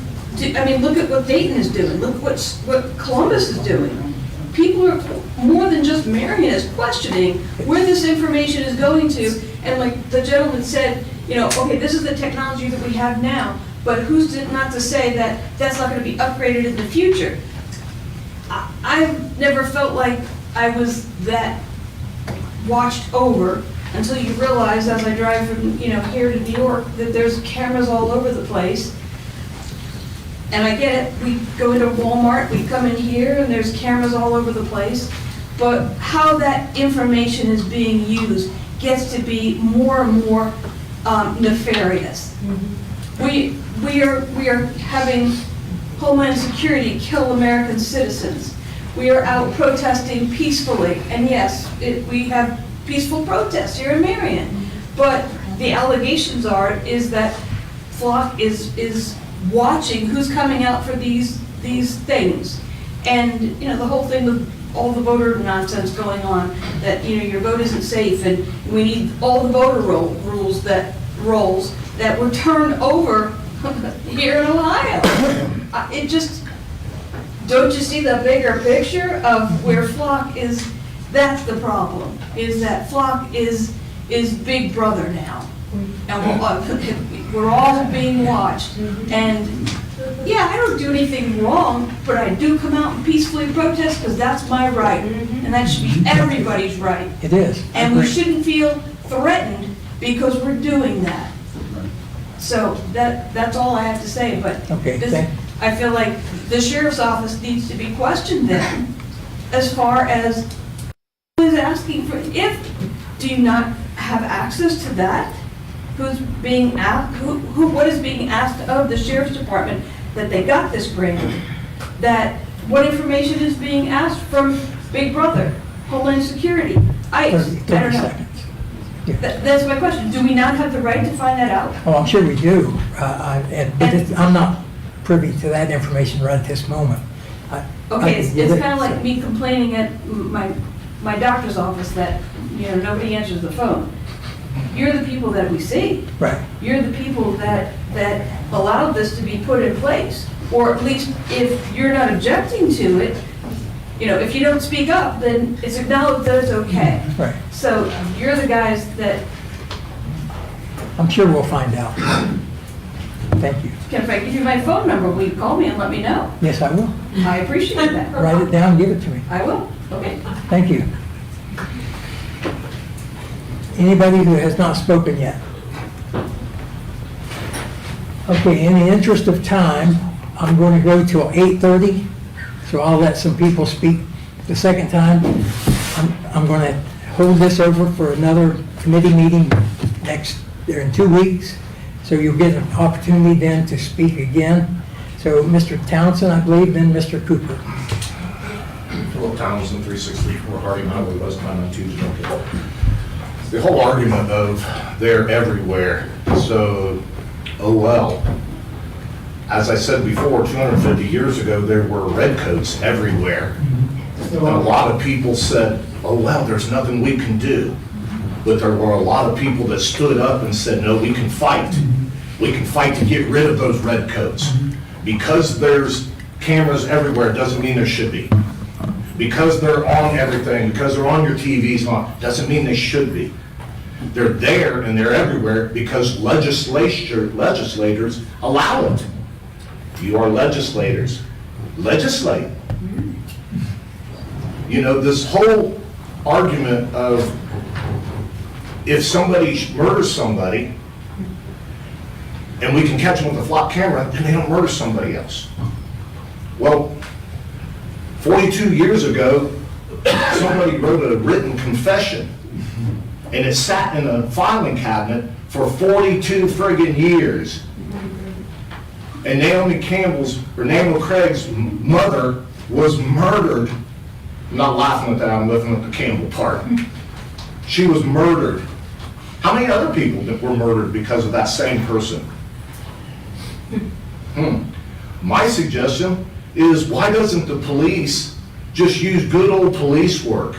look at what Dayton is doing. Look what Columbus is doing. People are, more than just Marion, is questioning where this information is going to. And like the gentleman said, okay, this is the technology that we have now, but who's not to say that that's not going to be upgraded in the future? I've never felt like I was that watched over until you realize, as I drive from here to New York, that there's cameras all over the place. And I get it, we go into Walmart, we come in here, and there's cameras all over the place. But how that information is being used gets to be more and more nefarious. We are having Homeland Security kill American citizens. We are out protesting peacefully, and yes, we have peaceful protests here in Marion. But the allegations is that Flock is watching who's coming out for these things, and the whole thing with all the voter nonsense going on, that your vote isn't safe, and we need all the voter rolls that were turned over here in Ohio. It just, don't you see the bigger picture of where Flock is? That's the problem, is that Flock is Big Brother now. And we're all being watched. And yeah, I don't do anything wrong, but I do come out and peacefully protest because that's my right. And that should be everybody's right. It is. And we shouldn't feel threatened because we're doing that. So that's all I have to say, but Okay, I feel like the sheriff's office needs to be questioned then, as far as who is asking for, do you not have access to that? Who's being asked, what is being asked of the sheriff's department that they got this grant? That what information is being asked from Big Brother, Homeland Security, ICE? 30 I don't know. seconds. Yeah. That's my question. Do we not have the right to find that out? Oh, I'm sure we do. But I'm not privy to that information right at this moment. Okay, it's kind of like me complaining at my doctor's office that, nobody answers the phone. You're the people that we see. Right. You're the people that allowed this to be put in place. Or at least if you're not objecting to it, if you don't speak up, then it's acknowledged that it's okay. Right. So you're the guys that, I'm sure we'll find out. Thank you. if I give you my phone number, will you call me and let me know? Yes, I will. I appreciate that. Write it down, give it to me. I will, okay. Thank you. Anybody who has not spoken yet? Okay, in the interest of time, I'm going to go till 8:30, so I'll let some people speak the second time. I'm going to hold this over for another committee meeting in 2 weeks, so you'll get an opportunity then to speak again. So Mr. Townsend, I believe, then Mr. Cooper. Michael Townsend, 364 Harding Highway, West 992, Jamaica. The whole argument of they're everywhere, so, oh well. As I said before, 250 years ago, there were redcoats everywhere. And a lot of people said, oh well, there's nothing we can do. But there were a lot of people that stood up and said, no, we can fight. We can fight to get rid of those redcoats. Because there's cameras everywhere doesn't mean there should be. Because they're on everything, because they're on your TVs, doesn't mean they should be. They're there and they're everywhere because legislators allow it. You are legislators. Legislate. You know, this whole argument of if somebody murders somebody and we can catch them with a flock camera, then they don't murder somebody else. Well, 42 years ago, somebody wrote a written confession and it sat in a filing cabinet for 42 friggin' years. And Naomi Craig's mother was murdered. I'm not laughing at that, I'm laughing at the Campbell part. She was murdered. How many other people that were murdered because of that same person? My suggestion is, why doesn't the police just use good old police work?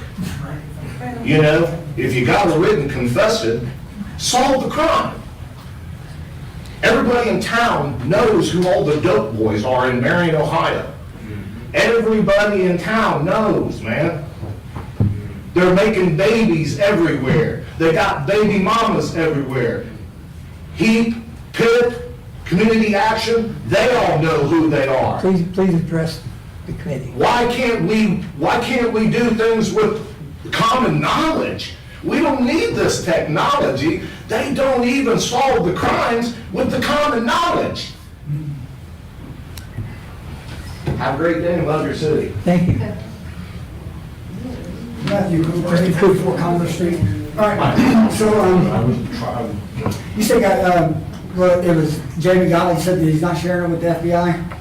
You know, if you got a written confession, solve the crime. Everybody in town knows who all the dope boys are in Marion, Ohio. Everybody in town knows, man. They're making babies everywhere. They got baby mamas everywhere. HEAP, PIP, Community Action, they all know who they are. Please address the committee. Why can't we do things with common knowledge? We don't need this technology. They don't even solve the crimes with the common knowledge. Have a great day and love your city. Thank you. Matthew, 54 Congress Street. All right, so, you said, well, it was Jamie Golly said that he's not sharing it with the FBI?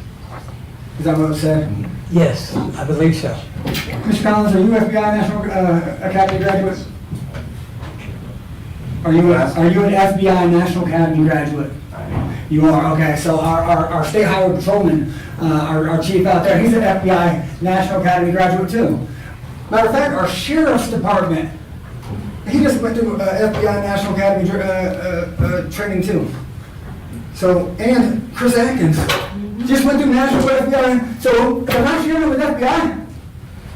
Is that what it said? Yes, I believe so. Mr. Collins, are you FBI National Academy graduate? Are you an FBI National Academy graduate? You are, okay. So our state highway patrolman, our chief out there, he's an FBI National Academy graduate too. Matter of fact, our sheriff's department, he just went through FBI National Academy training too. So, and Chris Atkins just went through National FBI. So, if I'm not sharing with FBI,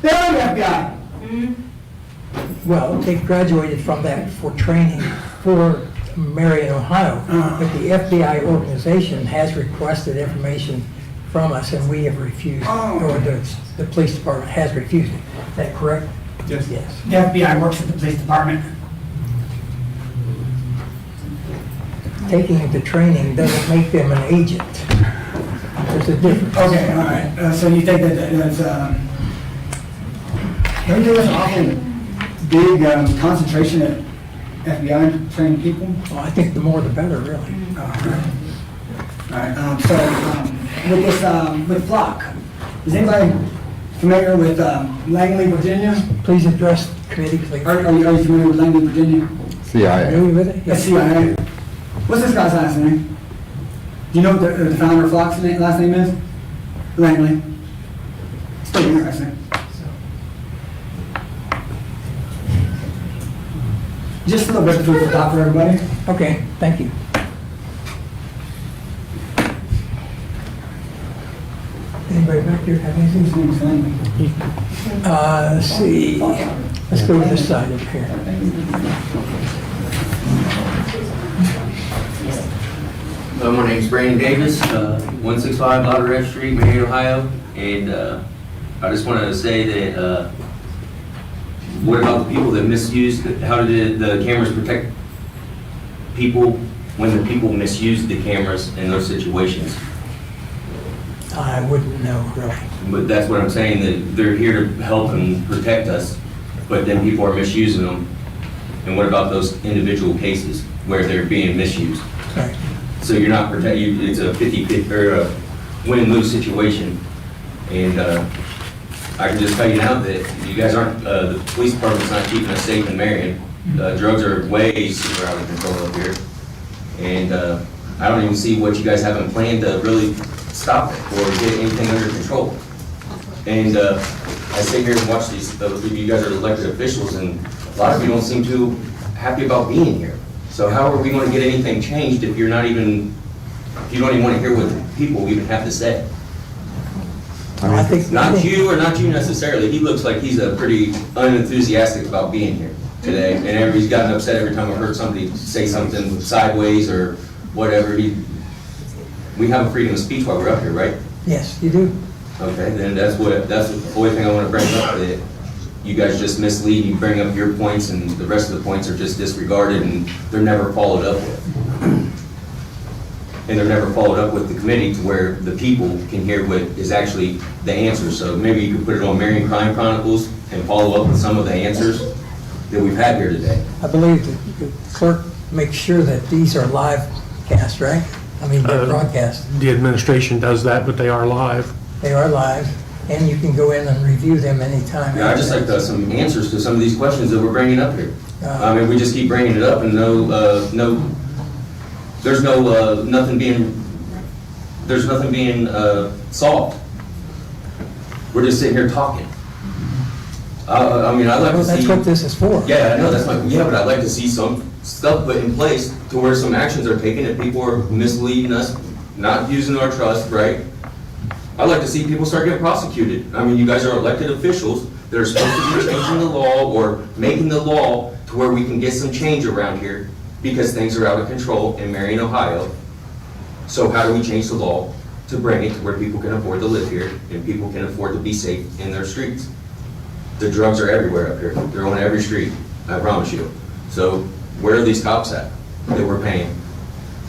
they're on the FBI. Well, they graduated from that for training for Marion, Ohio. But the FBI organization has requested information from us and we have refused, or the police department has refused it. Is that correct? Yes. Yes. The FBI works at the police department. Taking the training doesn't make them an agent. There's a difference. Okay, all right. So you think that's, don't you think that's an awfully big concentration of FBI trained people? Well, I think the more the better, really. All right. So with this, with flock, is anybody familiar with Langley, Virginia? Please address the committee, please. Are you familiar with Langley, Virginia? CIA. Familiar with it? That's CIA. What's this guy's last name? Do you know what the founder of Flock's last name is? Langley. It's pretty interesting. Just a little bit of food for thought for everybody. Okay, thank you. Anybody back here have anything? Let's see. Let's go to this side over here. My name's Brandon Davis, 165 Lauderette Street, Marion, Ohio, and I just want to say that what about the people that misused, how did the cameras protect people when the people misused the cameras in those situations? I wouldn't know, really. But that's what I'm saying, that they're here to help and protect us, but then people are misusing them. And what about those individual cases where they're being misused? Right. So you're not protected, it's a 50-50 or a win-lose situation. And I can just tell you now that you guys aren't, the police department's not keeping us safe in Marion. Drugs are way super out of control up here. And I don't even see what you guys haven't planned to really stop it or get anything under control. And I sit here and watch these, you guys are elected officials, and a lot of you don't seem too happy about being here. So how are we going to get anything changed if you're not even, if you don't even want to hear what people even have to say? I think. Not you, or not you necessarily. He looks like he's a pretty unenthusiastic about being here today. And everybody's gotten upset every time I've heard somebody say something sideways or whatever. We have a freedom of speech while we're up here, right? Yes, you do. Okay, then that's the only thing I want to bring up, that you guys just mislead, you bring up your points and the rest of the points are just disregarded and they're never followed up with. And they're never followed up with the committee to where the people can hear what is actually the answer. So maybe you could put it on Marion Crime Chronicles and follow up with some of the answers that we've had here today. I believe the clerk makes sure that these are live cast, right? I mean, they're broadcast. The administration does that, but they are live. They are live, and you can go in and review them anytime. Yeah, I'd just like some answers to some of these questions that we're bringing up here. I mean, we just keep bringing it up and there's nothing being solved. We're just sitting here talking. I mean, I'd like to see. That's what this is for. Yeah, I know, but I'd like to see some stuff put in place to where some actions are taken if people are misleading us, not using our trust, right? I'd like to see people start getting prosecuted. I mean, you guys are elected officials that are supposed to be changing the law or making the law to where we can get some change around here because things are out of control in Marion, Ohio. So how do we change the law to bring it to where people can afford to live here and people can afford to be safe in their streets? The drugs are everywhere up here. They're on every street, I promise you. So where are these cops at that we're paying?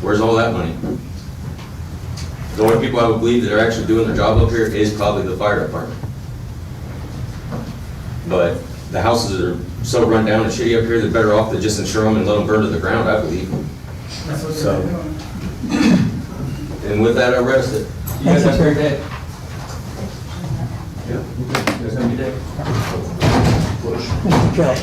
Where's all that money? The only people I would believe that are actually doing their job up here is probably the fire department. But the houses are so run down and shitty up here, they're better off to just insure them and let them burn to the ground, I believe. So, and with that, I rest it. You guys have a great day. Yeah, you guys have a good day. Mr. Kelly.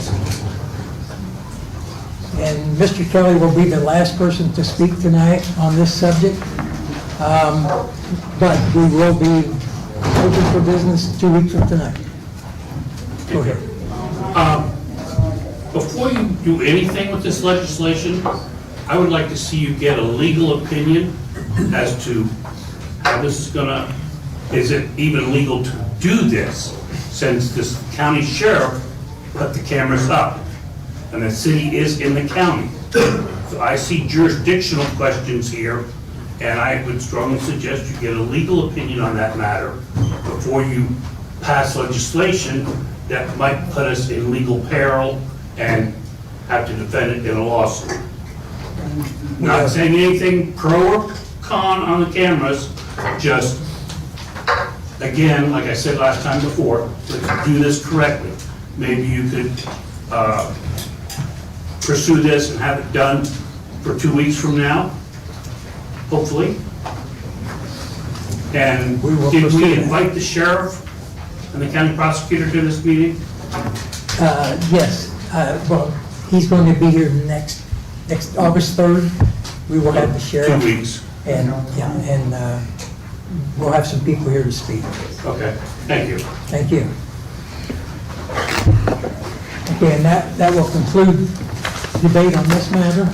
And Mr. Kelly will be the last person to speak tonight on this subject. But we will be open for business 2 weeks from tonight. Go ahead. Before you do anything with this legislation, I would like to see you get a legal opinion as to how this is gonna, is it even legal to do this, since this county sheriff put the cameras up, and the city is in the county. So I see jurisdictional questions here, and I would strongly suggest you get a legal opinion on that matter before you pass legislation that might put us in legal peril and have to defend it in a lawsuit. Not saying anything pro or con on the cameras, just, again, like I said last time before, let's do this correctly. Maybe you could pursue this and have it done for 2 weeks from now, hopefully. And did we invite the sheriff and the county prosecutor to this meeting? Yes. Well, he's going to be here next August 3rd. We will have the sheriff. 2 weeks. And, yeah, and we'll have some people here to speak. Okay, thank you. Thank you. Okay, and that will conclude debate on this matter.